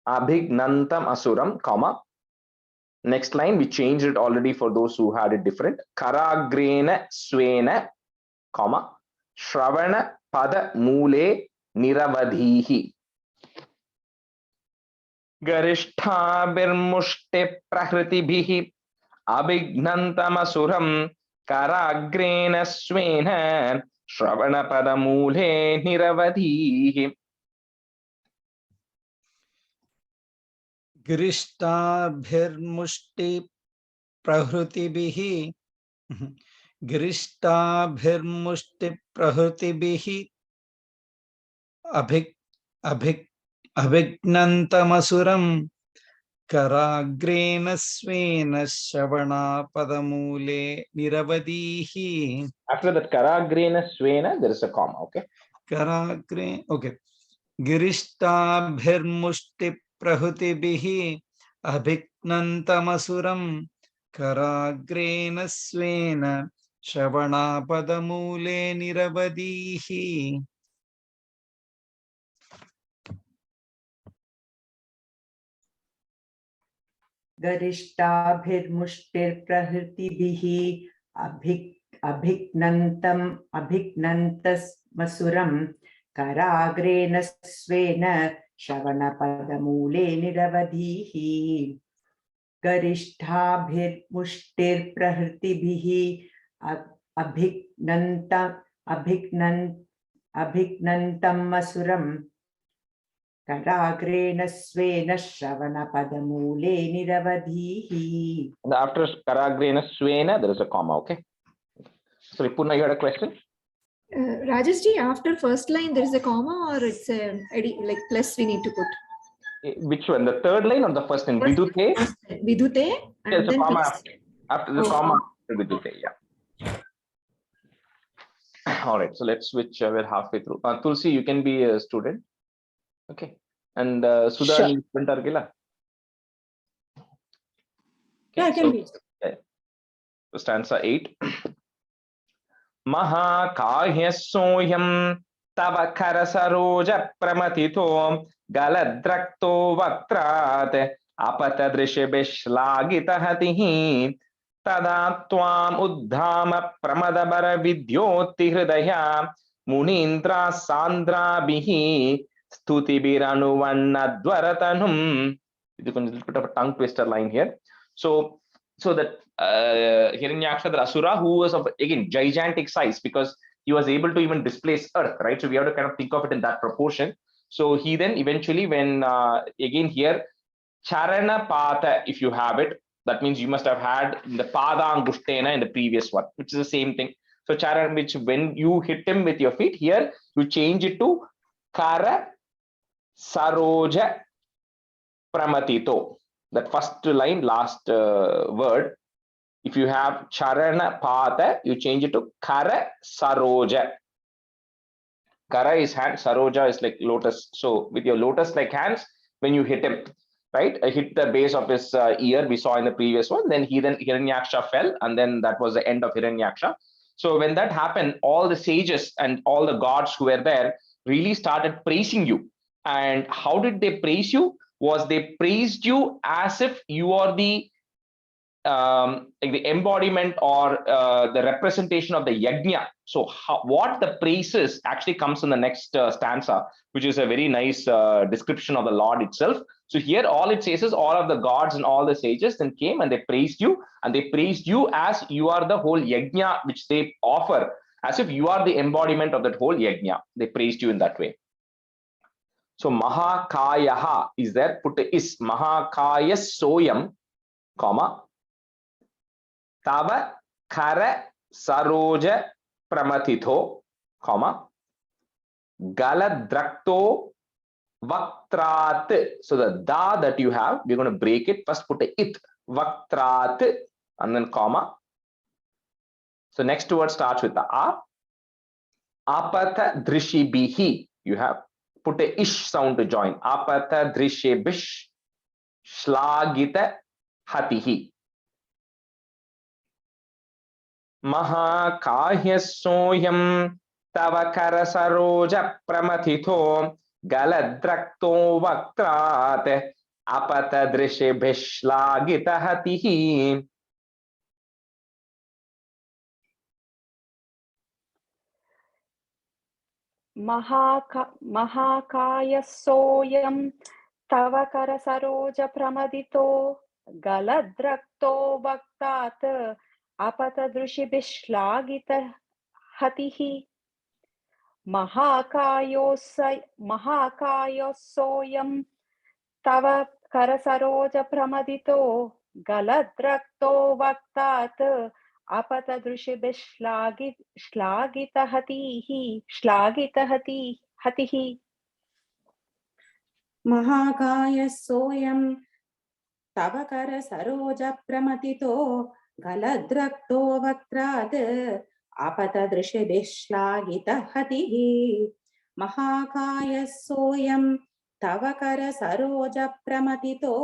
Abhignantam Asuram, comma. Next line, we changed it already for those who had it different. Karagrena Swena, comma. Shravana Pada Mule Niravadhihi. Garishtabhir Prakriti Bhihi Abhignantamasuram Karagrena Swena Shravana Pada Mule Niravadhihi. गिरिष्टाभिर्मुष्टि प्रहृतिभिः गिरिष्टाभिर्मुष्टि प्रहृतिभिः अभिघ्नन्तमसुरं कराग्रेण स्वेन श्रवणापदमूले निरवधीः. After that Karagrena Svena, there is a comma, okay? कराग्रे ओके गिरिष्टाभिर्मुष्टि प्रहृतिभिः अभिघ्नन्तमसुरं कराग्रेण स्वेन श्रवणापदमूले निरवधीः. गरिष्ठाभिर्मुष्टिर्प्रहृतिभिः अभिघ्नन्तमसुरं कराग्रेण स्वेन श्रवणपदमूले निरवधीः. गरिष्ठाभिर्मुष्टिर्प्रहृतिभिः अभिघ्नन्तमसुरं कराग्रेण स्वेन श्रवणपदमूले निरवधीः. After Karagrena Svena, there is a comma, okay? So Purna, you had a question? Rajeshji, after first line there is a comma or it's a like plus we need to put? Which one? The third line or the first line? Vidute? Vidute and There's a then comma plus. after the comma after Vidute, yeah. All right, so let's switch. We're halfway through. Tulsi, you can be a student. Okay. And Sudha, Sure. you student Argila? Yeah, I can be. Yeah. So stanza 8. Mahakahya soyam tava karasaroja pramatito galadrakto vaktrat apatadrishabishlagita hatihi tada tvam uddhama pramadabara vidyoti hridaya munindra sandrabihi stutibiranuvanadvaratanum. This is a little bit of a tongue twister line here. So that Hiranyaksha, the Asura, who was of again gigantic size because he was able to even displace earth, right? So we have to kind of think of it in that proportion. So he then eventually, when again here, Charana Pata, if you have it, that means you must have had the Pada Angushtena in the previous one, which is the same thing. So Charana, which when you hit him with your feet, here you change it to Kara Saroja Pramatito. That first line, last word, if you have Charana Pata, you change it to Kara Saroja. Kara is hand, Saroja is like lotus. So with your lotus-like hands, when you hit him, right, hit the base of his ear, we saw in the previous one, then Hiranyaksha fell, and then that was the end of Hiranyaksha. So when that happened, all the sages and all the gods who were there really started praising you. And how did they praise you? Was they praised you as if you are the like the embodiment or the representation of the yajna. So what the praise is actually comes in the next stanza, which is a very nice description of the Lord itself. So here all it says is all of the gods and all the sages then came and they praised you, and they praised you as you are the whole yajna which they offer, as if you are the embodiment of that whole yajna. They praised you in that way. So Mahakayaha is there, put is Mahakaya soyam, comma, Tava Kara Saroja Pramatito, comma, Galadrakto Vaktrat. So the da that you have, we're going to break it. First put a it, Vaktrat, and then comma. So next word starts with the a. Apatha Drishibihi. You have put a ish sound to join. Apatha Drishibish Shlagita Hatihi. Mahakahya soyam tava karasaroja pramatito galadrakto vaktrat apata drishebhishlagita hatihi. Mahakaya soyam tava karasaroja pramadito galadrakto vaktat apatadrushibhishlagita hatihi. Mahakayosoyam tava करसरोज प्रमदितो गलद्रक्तो वक्तात् हतिः महाकाय सोऽयं तव कर सरोज प्रमथितो गलद्रक्तो वक्त्रात् आपतदृशिभिः श्लाघितः हतिः महाकाय सोऽयं तव कर सरोज प्रमथितो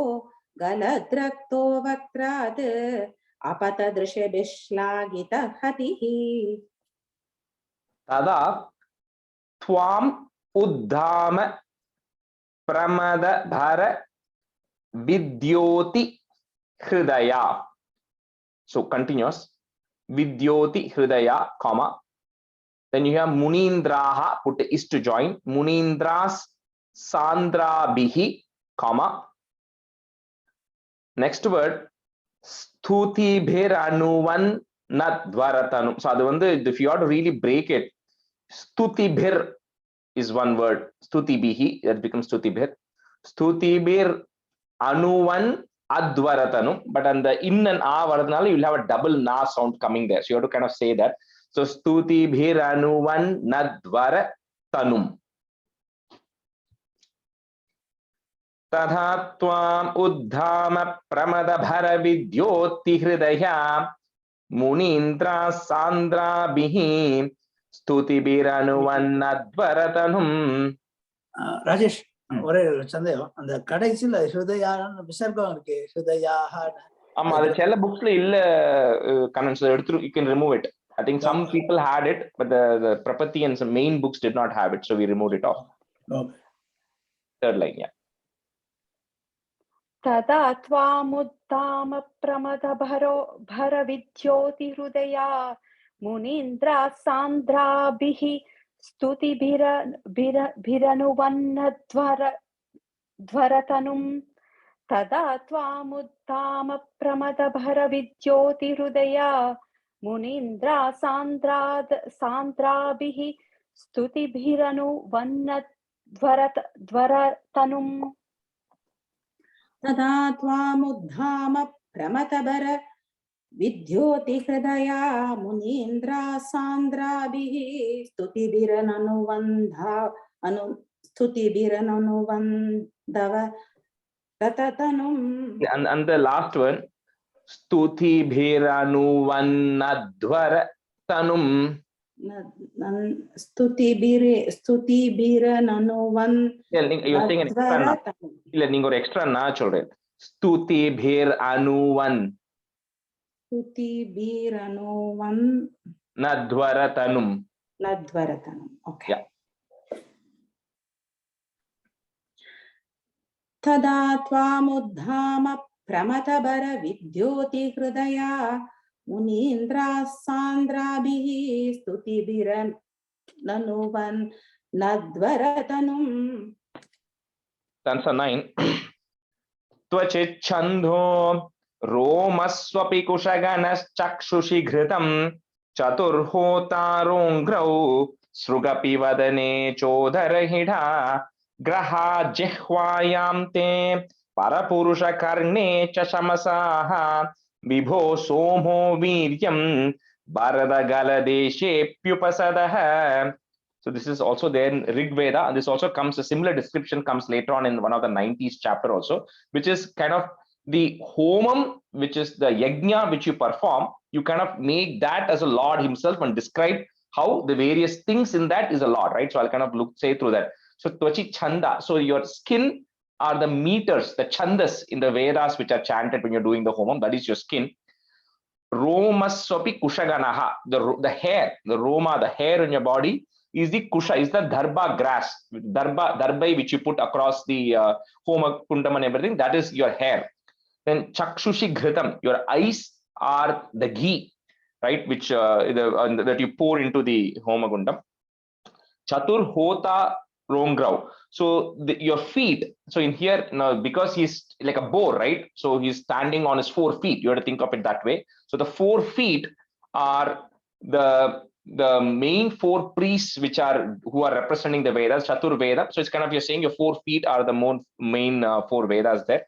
गलद्रक्तो वक्त्रात् आपतदृशिभिः श्लाघितः हतिः तदा त्वाम् उद्धाम प्रमद भर विद्योति हृदया. So continuous. Vidyoti hridaya, comma. Then you have Munindraha, put is to join. Munindras sandrabihi, comma. Next word, stuti bhiranuvan nadvaratanu. So if you have to really break it, stuti bhir is one word. Stuti bihi, that becomes stuti bhir. Stuti bhir anuvan advaratanu, but on the in and a varadnala you will have a double na sound coming there, so you have to kind of say that. So stuti bhiranuvan nadvaratanum. Tadha tvam uddhama pramada bhara vidyoti hridaya munindra sandra bihi stuti bhiranuvan nadvaratanum. Rajesh ஒரே சந்தேகம், அந்த கடைசியில ஹிருதயான்னு விசர்க்கம் இருக்கு, ஹிருதயாக. ஆமா, அது சில புக்ஸ்ல இல்ல Kannan, so எடுத்து you can remove it. I think some people had it, but the Prapati and some main books did not have it, so we removed it off. Okay. Third line, yeah. तदा त्वामुत्थाम प्रमद भर विद्योति हृदया मुनीन्द्रा सान्द्राभिः स्तुतिभिरनुवन्नध्वरतनुम्. तदा त्वामुत्थाम प्रमद भर विद्योति हृदया मुनीन्द्रा सान्द्राभिः स्तुतिभिरनुवन्नध्वरतनुम्. तदा त्वामुद्धाम प्रमथबर विद्योति हृदया मुनीन्द्रा सान्द्राभिः स्तुतिभिरनुवन्दव रततनुम्. And the last one, stuti bhiranuvanadvaratanum. स्तुतिभिरनुवन्. You're saying an extra na. இல்ல, நீங்க ஒரு extra na சொல்றேன். Stuti bhiranuvan. स्तुतिभिरनुवन् Nadvaratanum. nadvaratanum. Okay. Yeah. तदा त्वामुद्धाम प्रमथबर विद्योति हृदया मुनीन्द्रा सान्द्राभिः स्तुतिभिरनुवन् नद्वरतनुम्. Stanza 9. Tvachichchando romaswapi kushaganas-chakshushi ghritam chaturhotarongrau srugapi vadane chodharahidha graha jihvayam te parapurusha karne cha shamasaha vibho somo viryam bharada galadeshe pyupasadaha. So this is also there in Rig Veda, and this also comes, a similar description comes later on in one of the 90s chapter also, which is kind of the homam, which is the yajna which you perform, you kind of make that as a Lord himself and describe how the various things in that is a Lord, right? So I'll kind of say through that. So tvachi chanda, so your skin are the meters, the chandas in the Vedas which are chanted when you're doing the homam, that is your skin. Romaswapi kushaganaha, the hair, the roma, the hair in your body is the kusha, is the dharba grass, darbai which you put across the homa kundam and everything, that is your hair. Then chakshushi ghritam, your eyes are the ghee, right, which that you pour into the homa kundam. Chatur hota rongrau, so your feet, so in here now, because he's like a boar, right, so he's standing on his 4 feet, you have to think of it that way. So the 4 feet are the main 4 priests who are representing the Vedas, Chatur Veda. So it's kind of, you're saying your 4 feet are the main 4 Vedas there.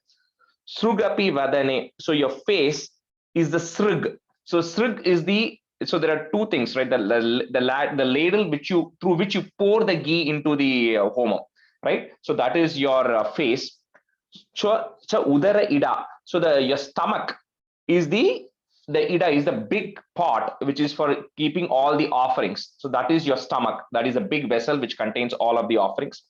Srugapi vadane. So your face is the srug. So srug is the, so there are two things, right? The ladle through which you pour the ghee into the homo, right? So that is your face. So udara ida. So your stomach is the ida is the big pot which is for keeping all the offerings. So that is your stomach. That is a big vessel which contains all of the offerings.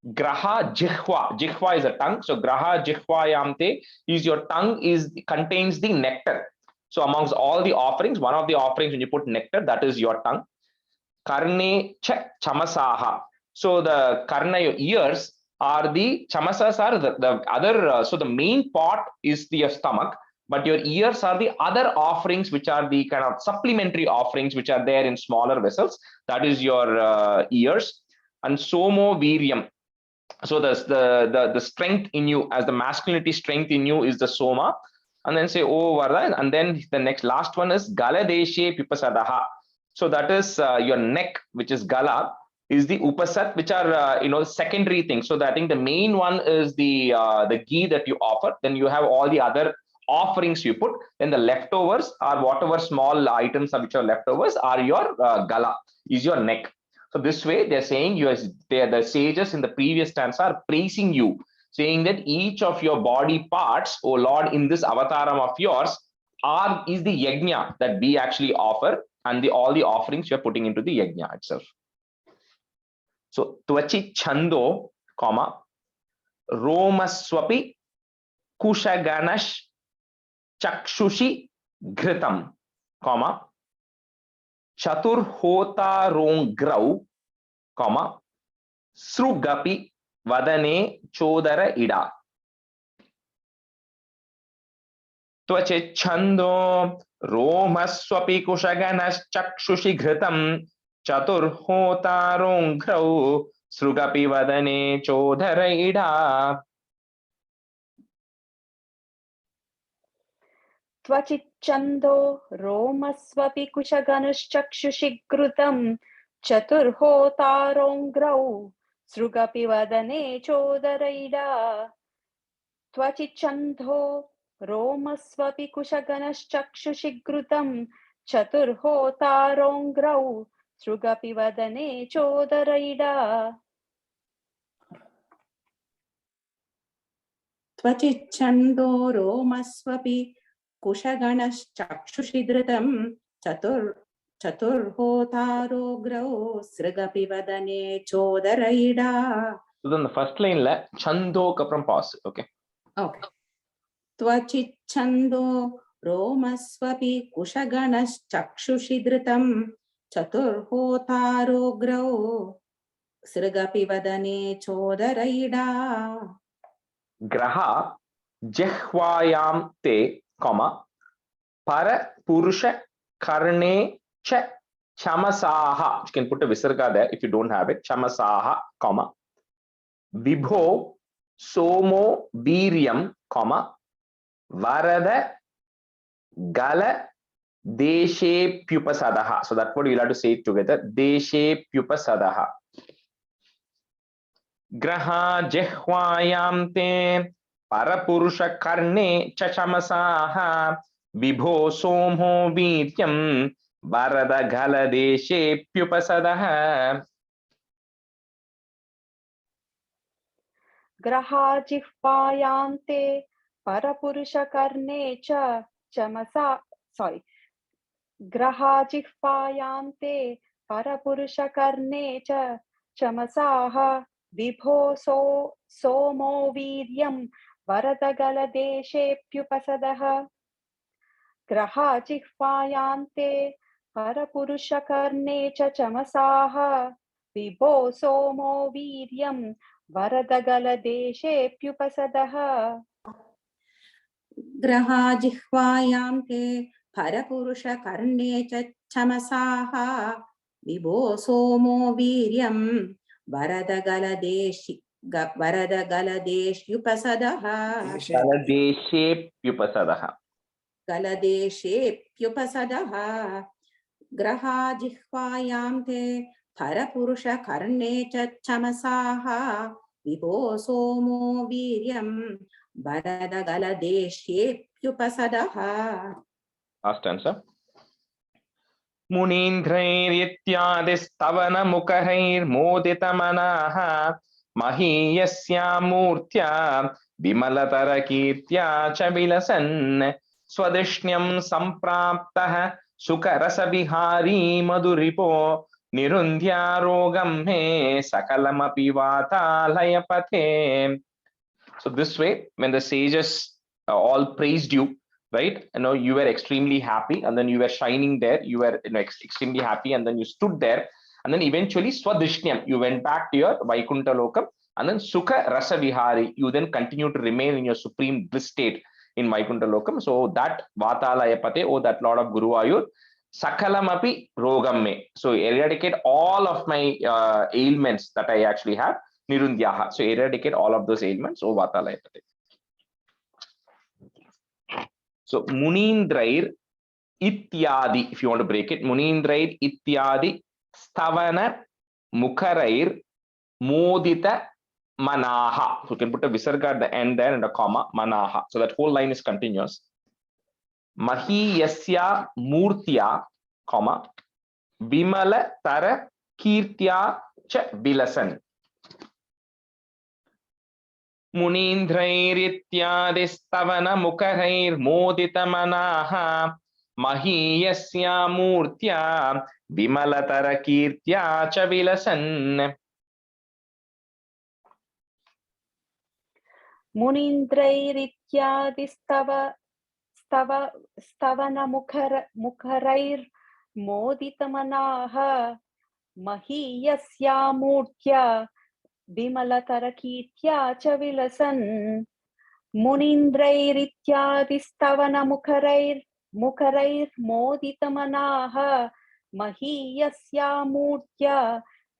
Graha jihva. Jihva is a tongue. So graha jihvayamte is your tongue contains the nectar. So amongst all the offerings, one of the offerings when you put nectar, that is your tongue. Karne cha chamasaha. So the karna, your ears, are the chamasas are the other. So the main pot is your stomach, but your ears are the other offerings which are the kind of supplementary offerings which are there in smaller vessels. That is your ears. And somo viryam. So the strength in you, as the masculinity strength in you, is the soma. And then say oh Varda, and then the next last one is galadeshe pipasadaha. So that is your neck, which is gala, is the upasat, which are secondary things. So I think the main one is the ghee that you offer. Then you have all the other offerings you put. Then the leftovers are whatever small items which are leftovers are your gala, is your neck. So this way they're saying the sages in the previous stanza are praising you, saying that each of your body parts, O Lord, in this avataram of yours is the yajna that we actually offer, and all the offerings you're putting into the yajna itself. So tvachi chando, comma, romaswapi kushaganash chakshushi ghritam, comma, chaturhotarongrau, comma, srugapi vadane chodara ida. Tvache chando romaswapi kushaganas chakshushi ghritam chaturhotarongrau srugapi vadane chodara ida. Tvachichando romasvapi kushaganushchakshushi ghrutam chaturhotarongrau srugapi vadane chodaraida. Tvachichando romasvapi kushaganushchakshushi ghrutam chaturhotarongrau srugapi vadane chodaraida. Tvachichando romasvapi kushaganushchakshushi dhritam chaturhotarongrau srugapi vadane chodaraida. So then the first line la chando kapram pause. Okay. Okay. Tvachichando romasvapi kushaganushchakshushi dhritam chaturhotarongrau srugapi vadane chodaraida. Graha jihvayam te, comma, para purusha karne cha chamasaha. You can put a visarga there if you don't have it. Chamasaha, comma, vibho somo viryam, comma, varada gala deshe pyupasadaha. So that's what you'll have to say it together. Deshe pyupasadaha. Graha jihvayam te parapurusha karne chachamasaha vibho somo viryam varada gala deshe pyupasadaha. Graha jihvayante parapurusha karne cha chamasa. Sorry. Graha jihvayante parapurusha karne cha chamasaha vibho somo viryam varadagala deshe pyupasadaha. Graha jihvayante parapurusha karne cha chamasaha vibho somo viryam varadagala deshe pyupasadaha. Graha jihvayam te parapurusha karne cha chamasaha vibho somo viryam varadagala upasadaha. Galadeshe pyupasadaha. Galadeshe pyupasadaha. Graha jihvayam te parapurusha karne cha chamasaha vibho somo viryam भरदगलदेशेऽप्युपसदः. Last stanza. मुनीन्द्रैरित्यादिस्तवनमुखैर्मोदितमनाः महीयस्यामूर्त्या विमलतरकीर्त्या च विलसन् स्वधिष्ण्यं सम्प्राप्तः सुकरसविहारी मधुरिपो निरुन्ध्यारोगं मे सकलमपि वातालयपथे. So this way, when the sages all praised you, right? You were extremely happy, and then you were shining there. You were extremely happy, and then you stood there, and then eventually Swadrishnyam, you went back to your Vaikuntha Lokam, and then Sukha Rasa Vihari, you then continue to remain in your supreme bliss state in Vaikuntha Lokam. So that Vatalayapate, oh that Lord of Guruvayur, Sakalamapi Rogam me. So eradicate all of my ailments that I actually have. Nirundhyaha. So eradicate all of those ailments. Oh Vatalayapate. So Munindrair Ityadi, if you want to break it, Munindrair Ityadi Stavana Mukharair Modita Manaha. So you can put a visarga at the end there and a comma, Manaha. So that whole line is continuous. Mahiyasya Murtya, comma, Bimala Tara Kirtya Cha Bilasan. मुनीन्द्रैरित्यादिस्तवन मुखैर्मोदितमनाः महीयस्या मूर्त्या विमलतरकीर्त्या च विलसन्. मुखरैर्मोदितमनाः महीयस्यामूर्त्या विमलतरकीर्त्या च विलसन्. मुनीन्द्रैरित्यादिस्तवनमुखरैर्मोदितमनाः महीयस्यामूर्त्या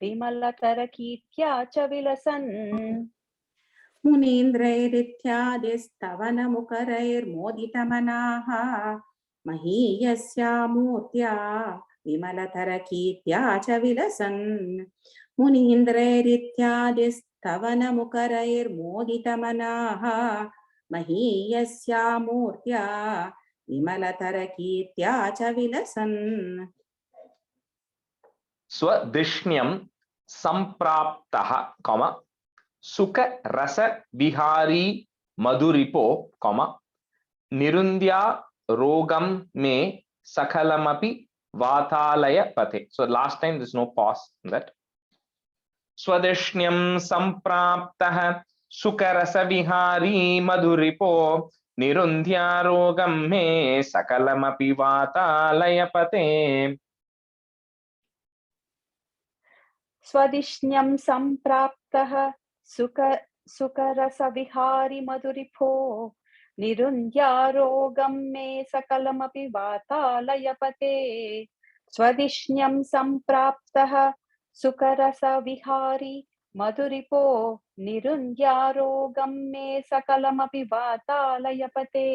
विमलतरकीर्त्या च विलसन्. मुनीन्द्रैरित्यादिस्तवनमुखरैर्मोदितमनाः महीयस्यामूर्त्या विमलतरकीर्त्या च विलसन्. मुनीन्द्रैरित्यादिस्तवनमुखरैर्मोदितमनाः महीयस्यामूर्त्या विमलतरकीर्त्या च विलसन्. स्वधिष्ण्यं सम्प्राप्तः, comma, सुख रस Vihari मधुरिपो, comma, निरुन्ध्या रोगम मे सकलमपि वातालय पथे. So last time there's no pause in that. स्वधिष्ण्यं सम्प्राप्तः सुख रस विहारी मधुरिपो निरुन्ध्या रोगम मे सकलमपि वातालय पथे. स्वधिष्ण्यं सम्प्राप्तः सुकरसविहारी मधुरिपो निरुन्ध्यारोगं मे सकलमपि वातालयपते. स्वधिष्ण्यं सम्प्राप्तः सुकरसविहारी मधुरिपो निरुन्ध्यारोगं मे सकलमपि वातालयपते.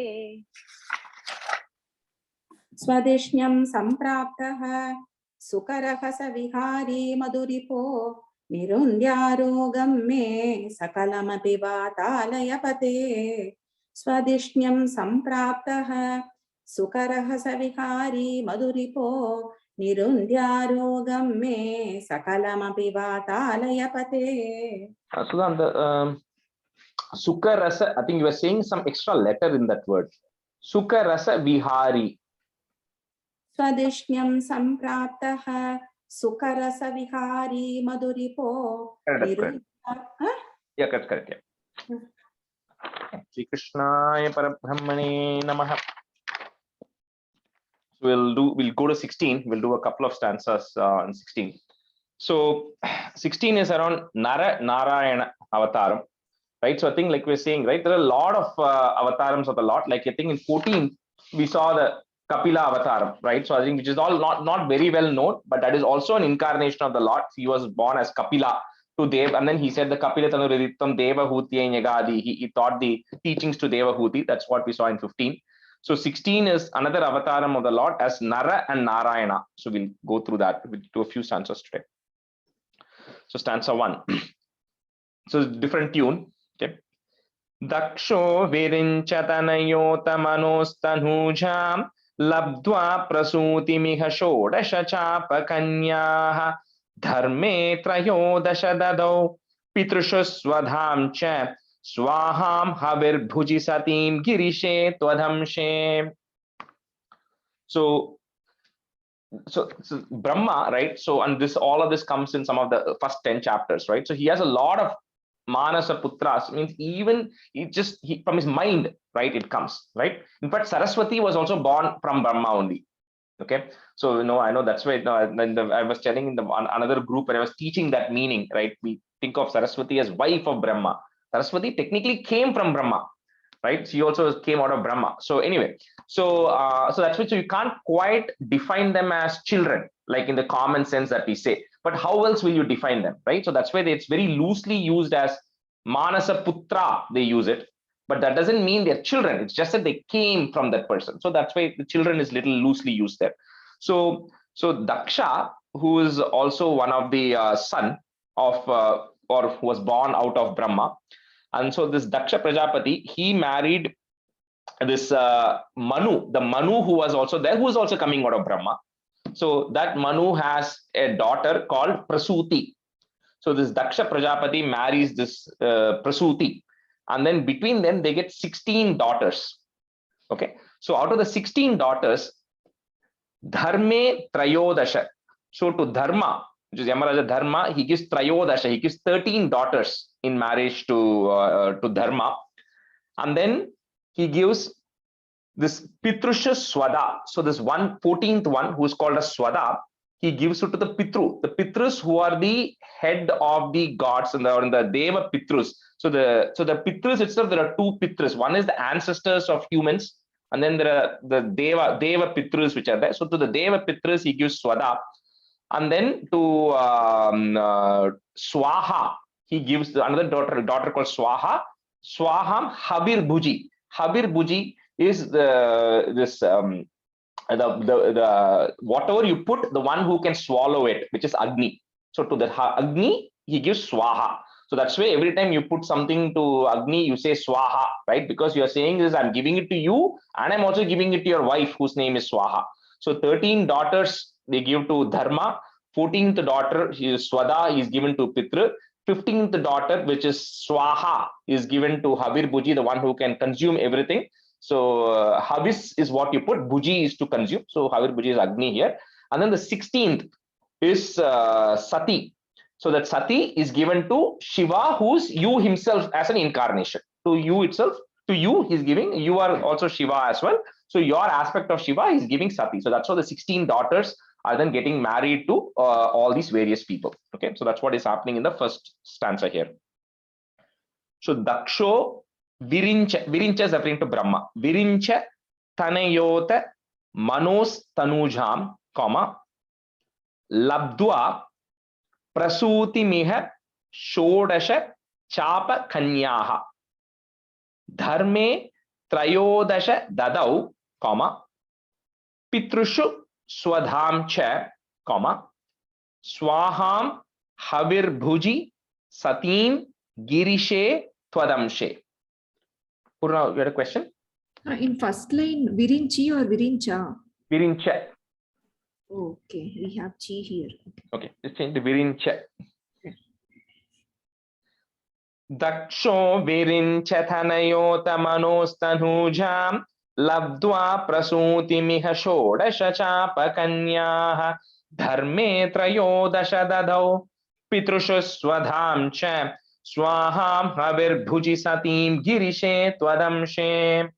स्वधिष्ण्यं सम्प्राप्तः सुकरहसविहारी मधुरिपो निरुन्ध्यारोगं मे सकलमपि वातालयपते. स्वधिष्ण्यं सम्प्राप्तः सुकरहसविहारी मधुरिपो निरुन्ध्यारोगं मे सकलमपि वातालयपते. Sudhan, the Sukha Rasa, I think you were saying some extra letter in that word. Sukha Rasa Vihari. स्वधिष्ण्यं सम्प्राप्तः सुकरसविहारी मधुरिपो Yeah, correct. Yeah. Shri Krishnaya Parabrahmane Namaha. We'll go to 16. We'll do a couple of stanzas in 16. So 16 is around Narayana Avataram, right? So I think, like we're saying, right, there are a lot of avatars of the Lord. Like I think in 14 we saw the Kapila Avataram, right? So I think which is all not very well known, but that is also an incarnation of the Lord. He was born as Kapila to Dev, and then he said the Kapila Tanuritam Devahuti Nyagadi. He taught the teachings to Devahuti. That's what we saw in 15. So 16 is another avataram of the Lord as Nara and Narayana. So we'll go through that. We'll do a few stanzas today. So stanza 1. So different tune. Okay. Daksho virinchatanayota manostanujam labdva prasutimiha shodasha chapakanyaha dharme trayodasha dadau pitrushu swadham cha swaham havir bhuji satim girishe twadhamshe. So Brahma, right? So, and this, all of this comes in some of the first 10 chapters, right? So he has a lot of Manasa Putras, means even from his mind, right? It comes, right? In fact, Saraswati was also born from Brahma only. Okay, so I know that's why I was telling in another group where I was teaching that meaning, right? We think of Saraswati as wife of Brahma. Saraswati technically came from Brahma, right? She also came out of Brahma. So anyway, so that's why, so you can't quite define them as children, like in the common sense that we say. But how else will you define them, right? So that's why it's very loosely used as Manasa Putra, they use it. But that doesn't mean they're children. It's just that they came from that person. So that's why the children is little loosely used there. So Daksha, who is also one of the son of, or who was born out of Brahma. And so this Daksha Prajapati, he married this Manu, the Manu who was also there, who was also coming out of Brahma. So that Manu has a daughter called Prasuti. So this Daksha Prajapati marries this Prasuti. And then between them, they get 16 daughters. Okay. So out of the 16 daughters, Dharme Trayodasha. So to Dharma, which is Yamaraja Dharma, he gives Trayodasha, he gives 13 daughters in marriage to Dharma. And then he gives this Pitrusha Swada. So this 14th one, who is called a Swada, he gives it to the Pitru. The Pitrus, who are the head of the gods and the Deva Pitrus. So the Pitrus itself, there are two Pitrus. One is the ancestors of humans, and then there are the Deva Pitrus which are there. So to the Deva Pitrus, he gives Swada. And then to Swaha, he gives another daughter called Swaha. Swaham Habir Bhuji. Habir Bhuji is the whatever you put, the one who can swallow it, which is Agni. So to the Agni, he gives Swaha. So that's why every time you put something to Agni, you say Swaha, right? Because you are saying this, I'm giving it to you, and I'm also giving it to your wife, whose name is Swaha. So 13 daughters they give to Dharma. 14th daughter, he is Swada, he is given to Pitru. 15th daughter, which is Swaha, is given to Habir Bhuji, the one who can consume everything. So Habis is what you put, Bhuji is to consume. So Habir Bhuji is Agni here. And then the 16th is Sati. So that Sati is given to Shiva, who's you himself as an incarnation. To you itself, to you he's giving, you are also Shiva as well. So your aspect of Shiva is giving Sati. So that's how the 16 daughters are then getting married to all these various people. Okay, so that's what is happening in the first stanza here. So Daksho Virincha is referring to Brahma. Virincha Tanayota Manos Tanujam, comma, Labdwa Prasuti Miha Shodasha Chapa Kanyaha Dharme Trayodasha Dadau, comma, Pitrushu Swadham Cha, comma, Swaham Havir Bhuji Satim Girishe Twadamshe. Purna, you had a question? In first line, Virinchi or Virincha? Virincha. Okay, we have chi here. Okay, let's change the Virincha. Daksho Virincha Thanayota Manostanujam Labdwa Prasuti Miha Shodasha Chapa Kanyaha Dharme Trayodasha Dadau Pitrusha Swadham Cha Swaham Havir Bhuji Satim Girishe Twadamshe.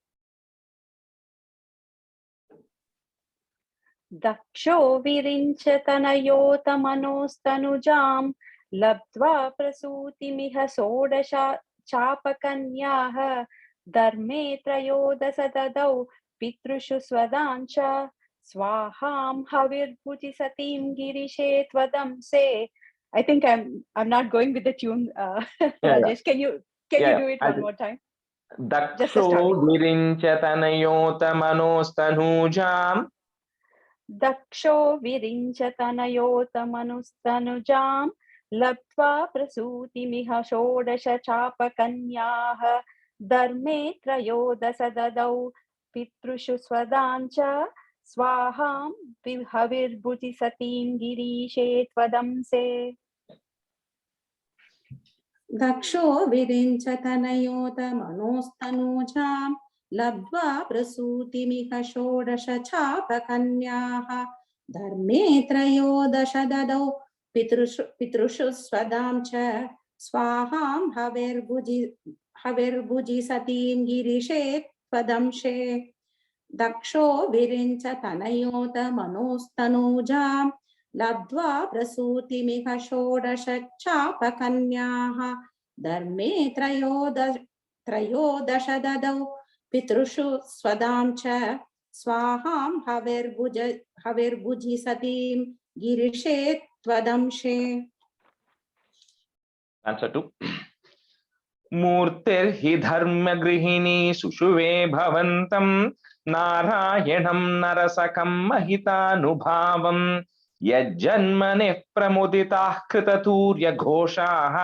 Daksho virincha tanayota manostanujam labdva prasuti miha sodasha chapakanyaha dharme trayodasa dadau pitrushu swadancha swaham havir bhuji satim girishe twadamse. I think I'm not going with the tune, Rajesh. Can you do it one more time? Daksho virincha tanayota manostanujam Daksho virincha tanayota manustanujam labdva prasuti miha shodasha chapa kanyaha धर्मे त्रयोदश ददौ पितृषु स्वदाञ्च स्वाहां हविर्भुजि सतीं गिरीशे त्वदंसे दक्षो विरिञ्च तनयोत मनोस्तनूजां लब्ध्वा प्रसूतिमिह षोडश चापकन्याः धर्मे त्रयोदश ददौ पितृषु स्वदां च स्वाहां हविर्भुजि सतीं गिरिशे त्वदंशे दक्षो विरिञ्च तनयोत मनोस्तनूजां लब्ध्वा प्रसूतिमिह षोडश चापकन्याः धर्मे त्रयोदश ददौ पितृषु स्वदां च स्वाहां हविर्भुजि सतीं गिरिशे त्वदंशे. Answer 2. मूर्तिर्हि धर्मगृहिणी सुषुवे भवन्तं नारायणं नरसकं महितानुभावं यज्जन्मनिः प्रमुदिताः कृततूर्यघोषाः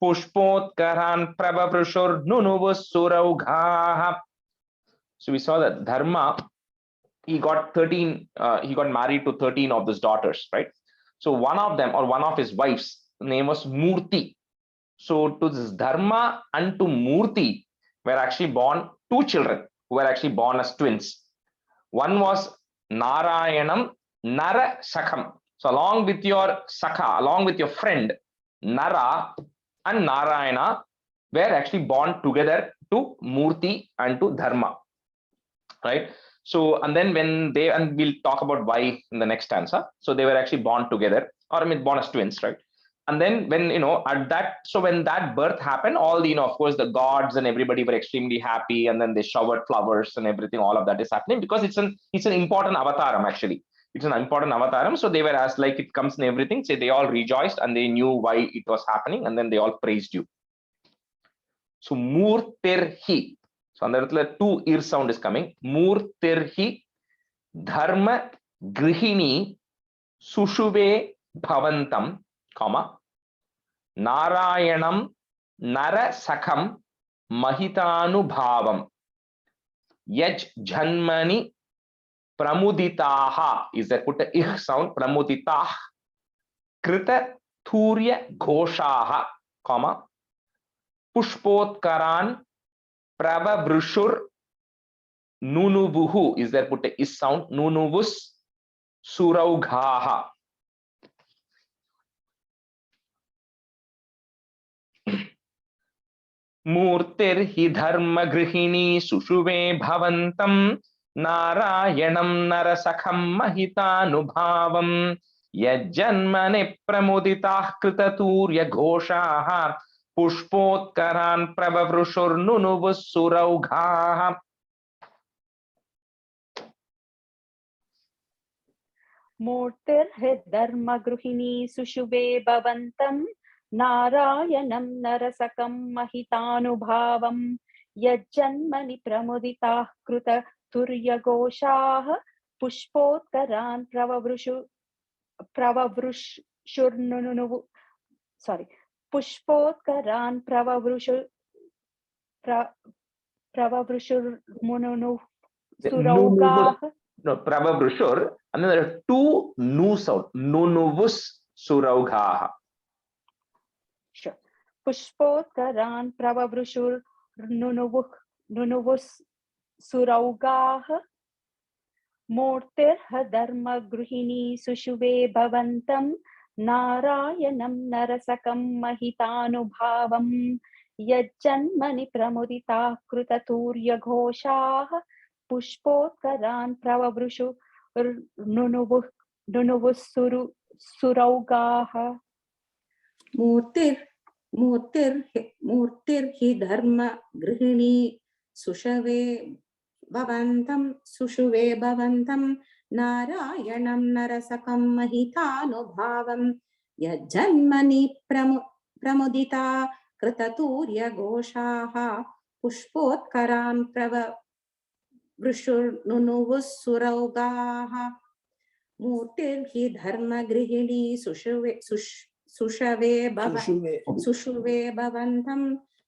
पुष्पोत्करान् प्रबभृशुर्नुनुवुः सुरौघाः. So we saw that Dharma, he got married to 13 of his daughters, right? So one of them, or one of his wives, name was Murti. So to this Dharma and to Murti were actually born two children who were actually born as twins. One was Narayanam Narasakam. So along with your Sakha, along with your friend, Nara and Narayana were actually born together to Murti and to Dharma, right? So, and then when they, and we'll talk about why in the next stanza. So they were actually born together, or I mean born as twins, right? And then when, at that, so when that birth happened, all the, of course, the gods and everybody were extremely happy, and then they showered flowers and everything, all of that is happening because it's an important avataram, actually. It's an important avataram. So they were asked, like, it comes in everything. So they all rejoiced and they knew why it was happening, and then they all praised you. So Murtirhi. So on the two ear sound is coming. Murtirhi dharma grihini sushuve bhavantam, comma, Narayanam Narasakam Mahitanubhavam Yaj Janmani Pramuditaha. Is there put a ich sound? Pramuditah Krita Thurya Ghoshaha, comma, Pushpotkaran Pravabrushur Nunuvuhu. Is there put a is sound? Nunuvus Suraughaha. मूर्तिर्हि धर्मगृहिणी सुषुवे भवन्तं नारायणं नरसखं महितानुभावं यज्जन्मनि प्रमुदिताः कृततूर्यघोषाः पुष्पोत्करान् प्रबभृशुर्नुनुवुः सुरौघाः. मूर्तिर्हि धर्मगृहिणी सुषुवे भवन्तं नारायणं नरसकं महितानुभावं यज्जन्मनि प्रमुदिताः कृततुर्यघोषाः पुष्पोत्करान् पुष्पोत्करान् प्रववृषुर्मुनुः सुरौघाः. No, Prabhabrushur, and then there are two nu sound, nunuvus suraughaha. Sure. Pushpotkaran pravavrushur nunuvus suraugah Murtirha dharma gruhini sushuve bhavantam Narayanam narasakam mahitanubhavam Yajjanmani pramudita krutaturya ghoshaah Pushpotkaran pravavrushur nunuvus suraugah. मूर्तिर्हि धर्म गृहिणी सुषुवे भवन्तं नारायणं नरसकं महितानुभावं यज्जन्मनि प्रमुदिता कृततूर्यघोषाः पुष्पोत्करान् प्रववृषुर्नुनुवुः सुरौघाः. मूर्तिर्हि धर्म गृहिणी सुषुवे भवन्तं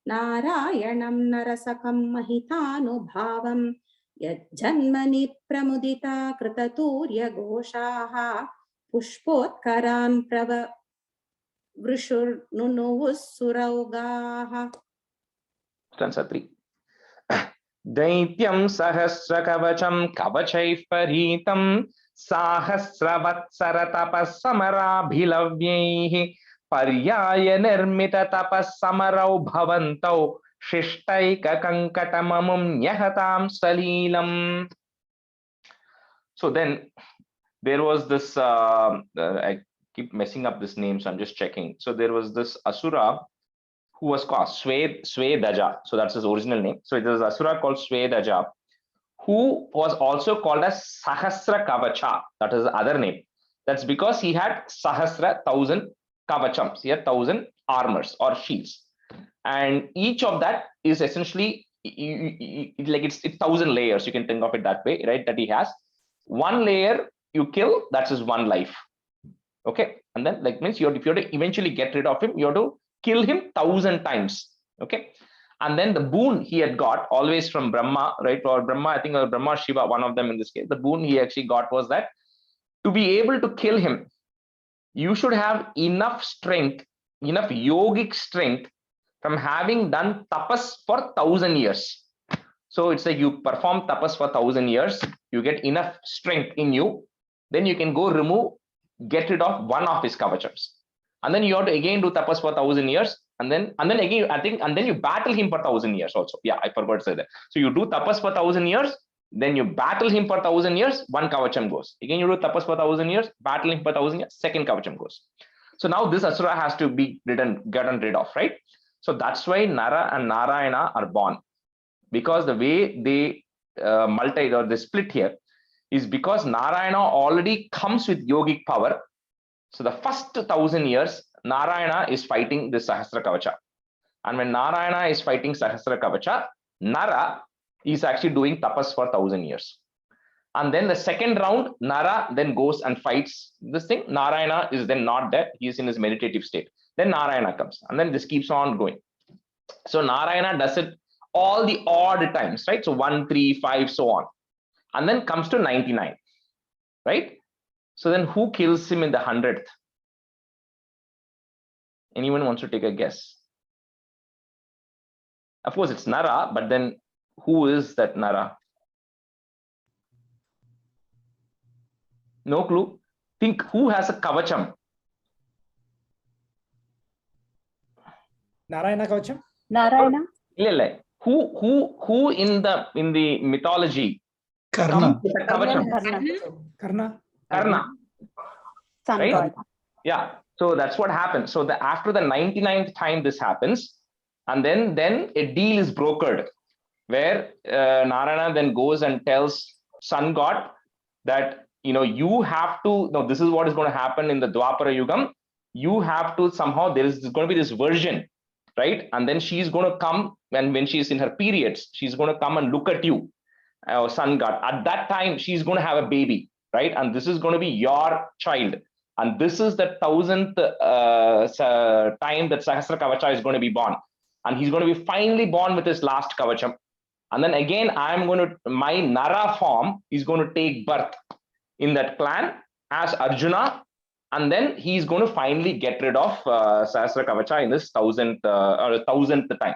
नारायणं नरसकं महितानुभावं यज्जन्मनि प्रमुदिता कृततूर्यघोषाः पुष्पोत्करान् प्रववृषुर्नुनुवुः सुरौगाः. Stanza 3. दैत्यं सहस्रकवचं कवचैः परीतं साहस्रवत्सरतपःसमराभिलव्यैः पर्याय निर्मिततपःसमरौ भवन्तौ शिष्टैककङ्कटममुं न्यहतां सलीलम्. So then there was this, I keep messing up this name, so I'm just checking. So there was this Asura who was called Swedaja. So that's his original name. So it was Asura called Swedaja, who was also called as Sahasra Kavacha. That is the other name. That's because he had Sahasra, 1,000 Kavachams. He had 1,000 armors or shields. And each of that is essentially like it's 1,000 layers. You can think of it that way, right? That he has. One layer you kill, that's his one life. Okay. And then like means if you have to eventually get rid of him, you have to kill him 1,000 times. Okay. And then the boon he had got always from Brahma, right? Or Brahma, I think, or Brahma, Shiva, one of them in this case. The boon he actually got was that to be able to kill him, you should have enough strength, enough yogic strength from having done tapas for 1,000 years. So it's like you perform tapas for 1,000 years, you get enough strength in you, then you can go get rid of one of his kavachams. And then you have to again do tapas for 1,000 years, and then again I think, and then you battle him for 1,000 years also. Yeah, I forgot to say that. So you do tapas for 1,000 years, then you battle him for 1,000 years, one kavacham goes. Again you do tapas for 1,000 years, battle him for 1,000 years, second kavacham goes. So now this Asura has to be gotten rid of, right? So that's why Nara and Narayana are born, because the way they they split here is because Narayana already comes with yogic power. So the first 1,000 years, Narayana is fighting the Sahasra Kavacha. And when Narayana is fighting Sahasra Kavacha, Nara is actually doing tapas for 1,000 years. And then the second round, Nara then goes and fights this thing. Narayana is then not there. He is in his meditative state. Then Narayana comes. And then this keeps on going. So Narayana does it all the odd times, right? So 1, 3, 5, so on. And then comes to 99, right? So then who kills him in the 100th? Anyone wants to take a guess? Of course, it's Nara, but then who is that Nara? No clue. Think who has a kavacham? Narayana Kavacham? Narayana? Who in the mythology Karna. comes with a kavacham? Karna? Karna. Sun Right? god. Yeah. So that's what happens. So after the 99th time this happens, and then a deal is brokered where Narayana then goes and tells Sun God that, you have to, no, this is what is going to happen in the Dwapara Yugam. You have to somehow, there is going to be this virgin, right? And then she's going to come, and when she's in her periods, she's going to come and look at you, Sun God. At that time, she's going to have a baby, right? And this is going to be your child. And this is the 1,000th time that Sahasra Kavacha is going to be born. And he's going to be finally born with his last Kavacham. And then again, my Nara form is going to take birth in that clan as Arjuna. And then he's going to finally get rid of Sahasra Kavacha in this 1,000th time.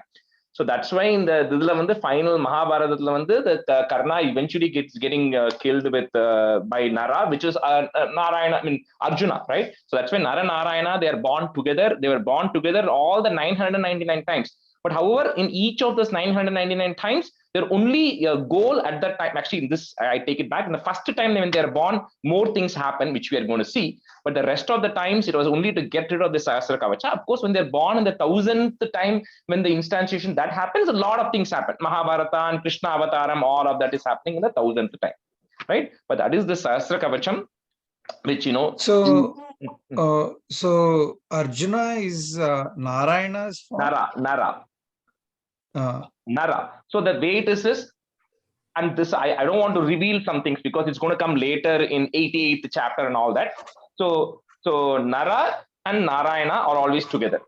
So that's why in the final Mahabharata, the Karna eventually getting killed with by Nara, which is Narayana, Arjuna, right? So that's why Nara and Narayana, they are born together. They were born together all the 999 times. But however, in each of those 999 times, their only goal at that time, actually in this, I take it back, in the first time when they are born, more things happen, which we are going to see. But the rest of the times, it was only to get rid of the Sahasra Kavacha. Of course, when they're born in the 1,000th time, when the instantiation, that happens, a lot of things happen. Mahabharata and Krishna Avataram, all of that is happening in the 1,000th time, right? But that is the Sahasra Kavacham, which, So Arjuna is Narayana's form? Nara. So the way it is, and this I don't want to reveal some things because it's going to come later in 88th chapter and all that. So Nara and Narayana are always together.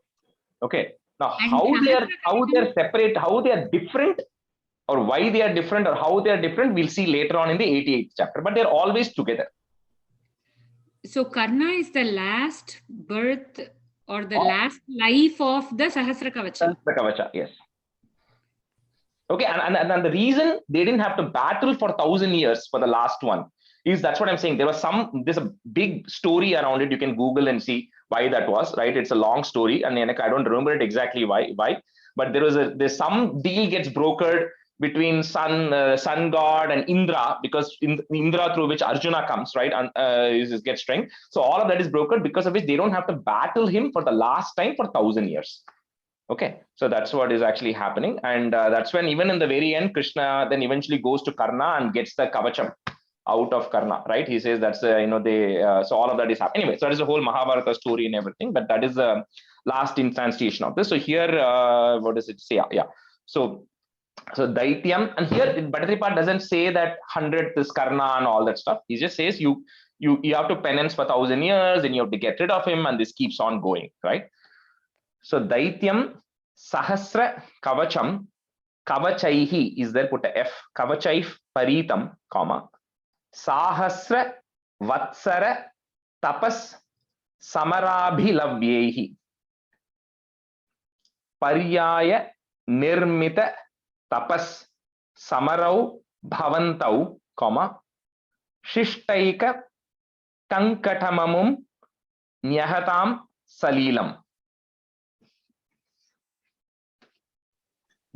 Okay. Now, And how they are Sahasra separate, how they are different, or why they are different, or how they are different, we'll see later on in the 88th chapter. But they're always together. So Karna is the last birth or the last life of the Sahasra Kavacha. The Kavacha, yes. Okay, and the reason they didn't have to battle for 1,000 years for the last one is, that's what I'm saying. There's a big story around it. You can Google and see why that was, right? It's a long story, and I don't remember it exactly why. But there's some deal gets brokered between sun god and Indra, because Indra, through which Arjuna comes, right, and gets strength. So all of that is brokered, because of which they don't have to battle him for the last time for 1,000 years. Okay, so that's what is actually happening, and that's when even in the very end, Krishna then eventually goes to Karna and gets the Kavacham out of Karna, right? He says that's so all of that is happening. Anyway, so that is the whole Mahabharata story and everything, but that is the last instantiation of this. So here, what does it say? Yeah. So Daityam, and here Bhattacharya doesn't say that 100th is Karna and all that stuff. He just says you have to penance for 1,000 years, and you have to get rid of him, and this keeps on going, right? So Daityam Sahasra Kavacham Kavachaihi is there, put a F, Kavachaif Paritam, comma, Sahasra Vatsara Tapas Samarabhilavyehi Paryaya Nirmita Tapas Samarau Bhavantau, comma, Shishtaika Kankatamamum Nyahatam Salilam.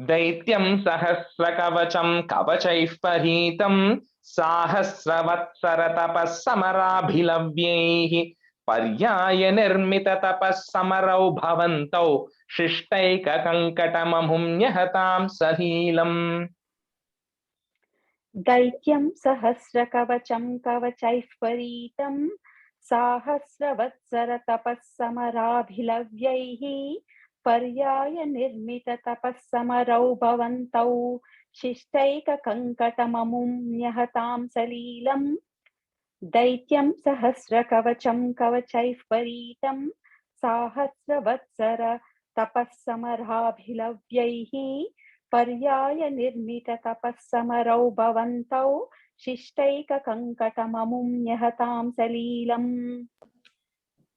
Daityam Sahasrakavacham Kavachaif Paritam Sahasravatsara Tapas Samarabhilavyehi Paryaya Nirmita Tapas Samarau Bhavantau Shishtaika Kankatamamum Nyahatam Sahilam. Daityam Sahasrakavacham Kavachaif Paritam Sahasravatsara Tapas Samarabhilavyehi Paryaya Nirmita Tapas Samarau Bhavantau Shishtaika Kankatamamum Nyahatam Salilam. Daityam Sahasrakavacham Kavachaif Paritam Sahasravatsara Tapas Samarabhilavyehi Paryaya Nirmita Tapas Samarau Bhavantau Shishtaika Kankatamamum Nyahatam Salilam.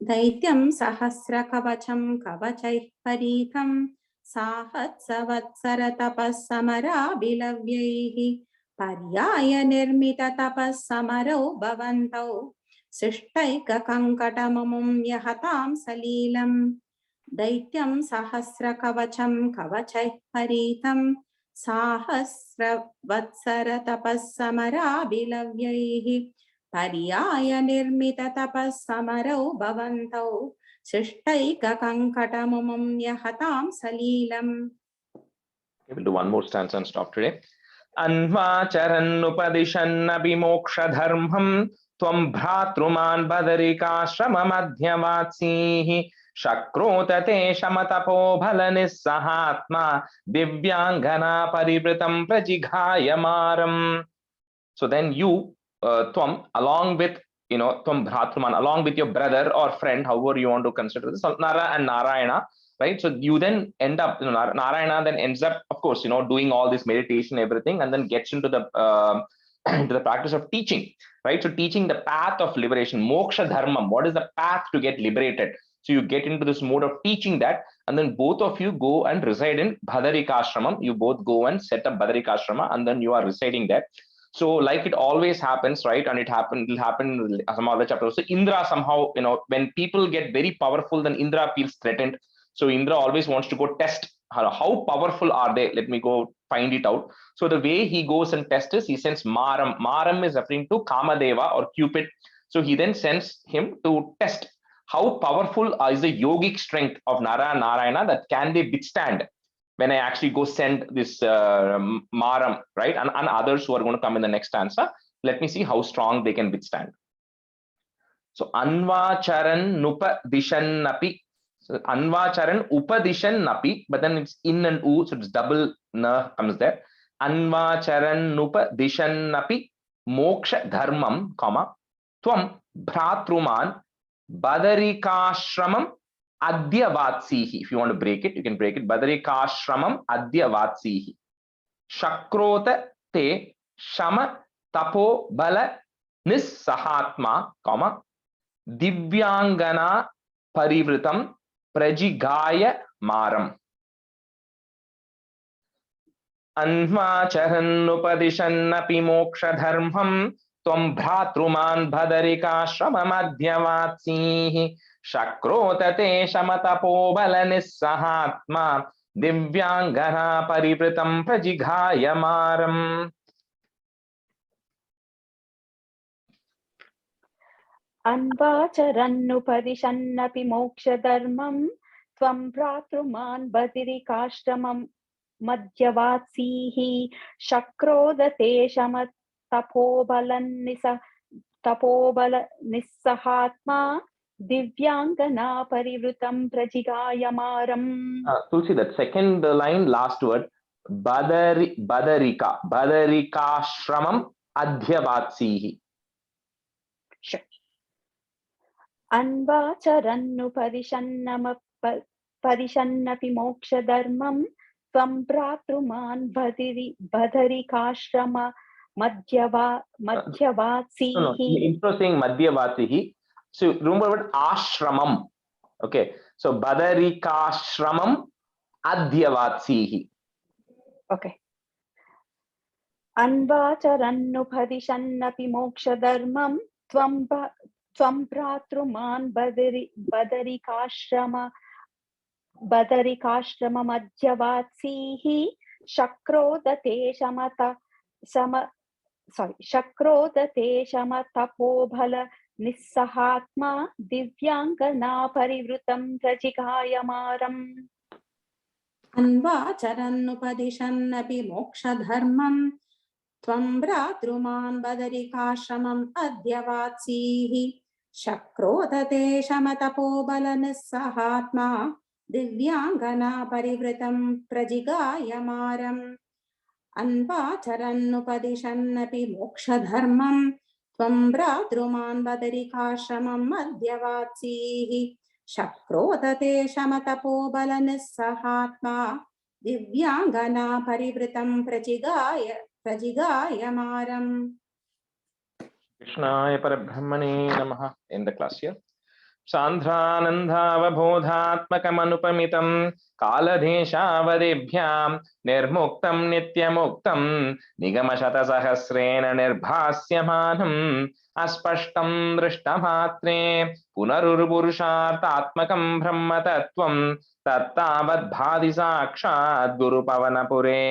Daityam Sahasra Kavacham Kavachaih Paritam Sahatsavatsara Tapas Samara Bilavyehi Paryaya Nirmita Tapas Samarau Bhavantau Sishtaika Kankatamamum Yahatam Salilam. Daityam Sahasra Kavacham Kavachaih Paritam Sahasra Vatsara Tapas Samara Bilavyehi Paryaya Nirmita Tapas Samarau Bhavantau Shishtaika Kankatamamum Yahatam Salilam. Okay, we'll do one more stanza and stop today. Anvacharan upadishan abhimoksha dharmam tvam bhratruman badarika shrama madhyavatsihi shakrota shamatapo bhalanissahatma divyangana paribritam prajighayamaram. So then you Tvam, along with, Tvam Bhratruman, along with your brother or friend, however you want to consider this, Nara and Narayana, right? So you then end up, Narayana then ends up, of course, doing all this meditation, everything, and then gets into the into the practice of teaching, right? So teaching the path of liberation, moksha dharmam, what is the path to get liberated? So you get into this mode of teaching that, and then both of you go and reside in Bhadarikashramam. You both go and set up Bhadarikashrama, and then you are residing there. So like it always happens, right? And it'll happen in some other chapters. So Indra somehow, when people get very powerful, then Indra feels threatened. So Indra always wants to go test how powerful are they? Let me go find it out. So the way he goes and tests is he sends Maram. Maram is referring to Kamadeva or Cupid. So he then sends him to test how powerful is the yogic strength of Nara and Narayana, that can they withstand when I actually go send this Maram, right? And others who are going to come in the next stanza. Let me see how strong they can withstand. So Anvacharan Nupadishan Napi. So Anvacharan Upadishan Napi, but then it's in and u, so it's double na comes there. Anvacharan Nupadishan Napi Moksha Dharmam, comma, Tvam Bhratruman Badarikashramam Adyavatsihi. If you want to break it, you can break it. Badarikashramam Adyavatsihi. Shakrota te shama tapo bala nissahatma, comma, Divyangana parivritam prajigaya maram. Anvacharannupadishannapi moksha dharmam tvam bhratruman bhadarikashramamadyavatsihi shakrotate shamatapo balanissahatma divyangana parivritam prajigaya maram. अन्वाचरन्नुपदिशन्नपि मोक्षधर्मं त्वं भ्रातृमान् बदिरिकाश्रमं मध्यवात्सीः शक्रोदते तपोबलनिस्सहात्मा दिव्यांगना परिवृतं प्रजिगायमारम्. Tulsi, that second line, last word, badarikashramam adhyavatsihi. Sure. अन्वाचरन्नुपरिशन्नपि मोक्षधर्मं त्वं भ्रातृमान् Badrikashram मध्यवात्सीः. No, intro saying madhyavatsihi. So remember what ashramam. Okay, so badarikashramam adhyavatsihi. Okay. अन्वाचरन्नुपरिशन्नपि मोक्षधर्मं त्वं भ्रातृमान् बदरिकाश्रम मध्यवात्सीः शक्रोदते शमतपोबल निस्सहात्मा दिव्यांगना परिवृतं प्रजिगायमारम्. अन्वाचरन्नुपदिशन्नपि मोक्षधर्मं त्वं भ्रातृमान् बदरिकाश्रमम् अद्यवात्सीः शक्रोदते शमतपोबलनिस्सहात्मा दिव्यांगना परिवृतं प्रजिगायमारम्. अन्वाचरन्नुपदिशन्नपि मोक्षधर्मं त्वं भ्रातृमान् बदरिकाश्रमम् अद्यवात्सीः शक्रोदते शमतपोबलनिस्सहात्मा दिव्यांगना परिवृतं प्रजिगायमारम्. Krishnaya Parabrahmane Namaha. In the class here. Sandhanandhavabodhatmakamanupamitam kaladeshavadebhyam nirmuktam nityamuktam nigamashatasahasrena nirbhasyamanam aspashtam drishtamatre punarurpurushartatmakam brahmatattvam tattavadbhadi sakshat gurupavanapure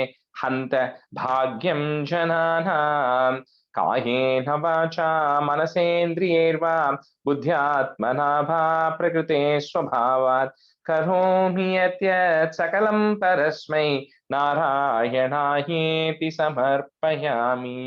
hanta bhagyam jananam कायेन वाचा मनसेन्द्रियैर्वा बुद्ध्यात्मना वा प्रकृते स्वभावात् करोमि यत् सकलं परस्मै नारायणायेति समर्पयामि.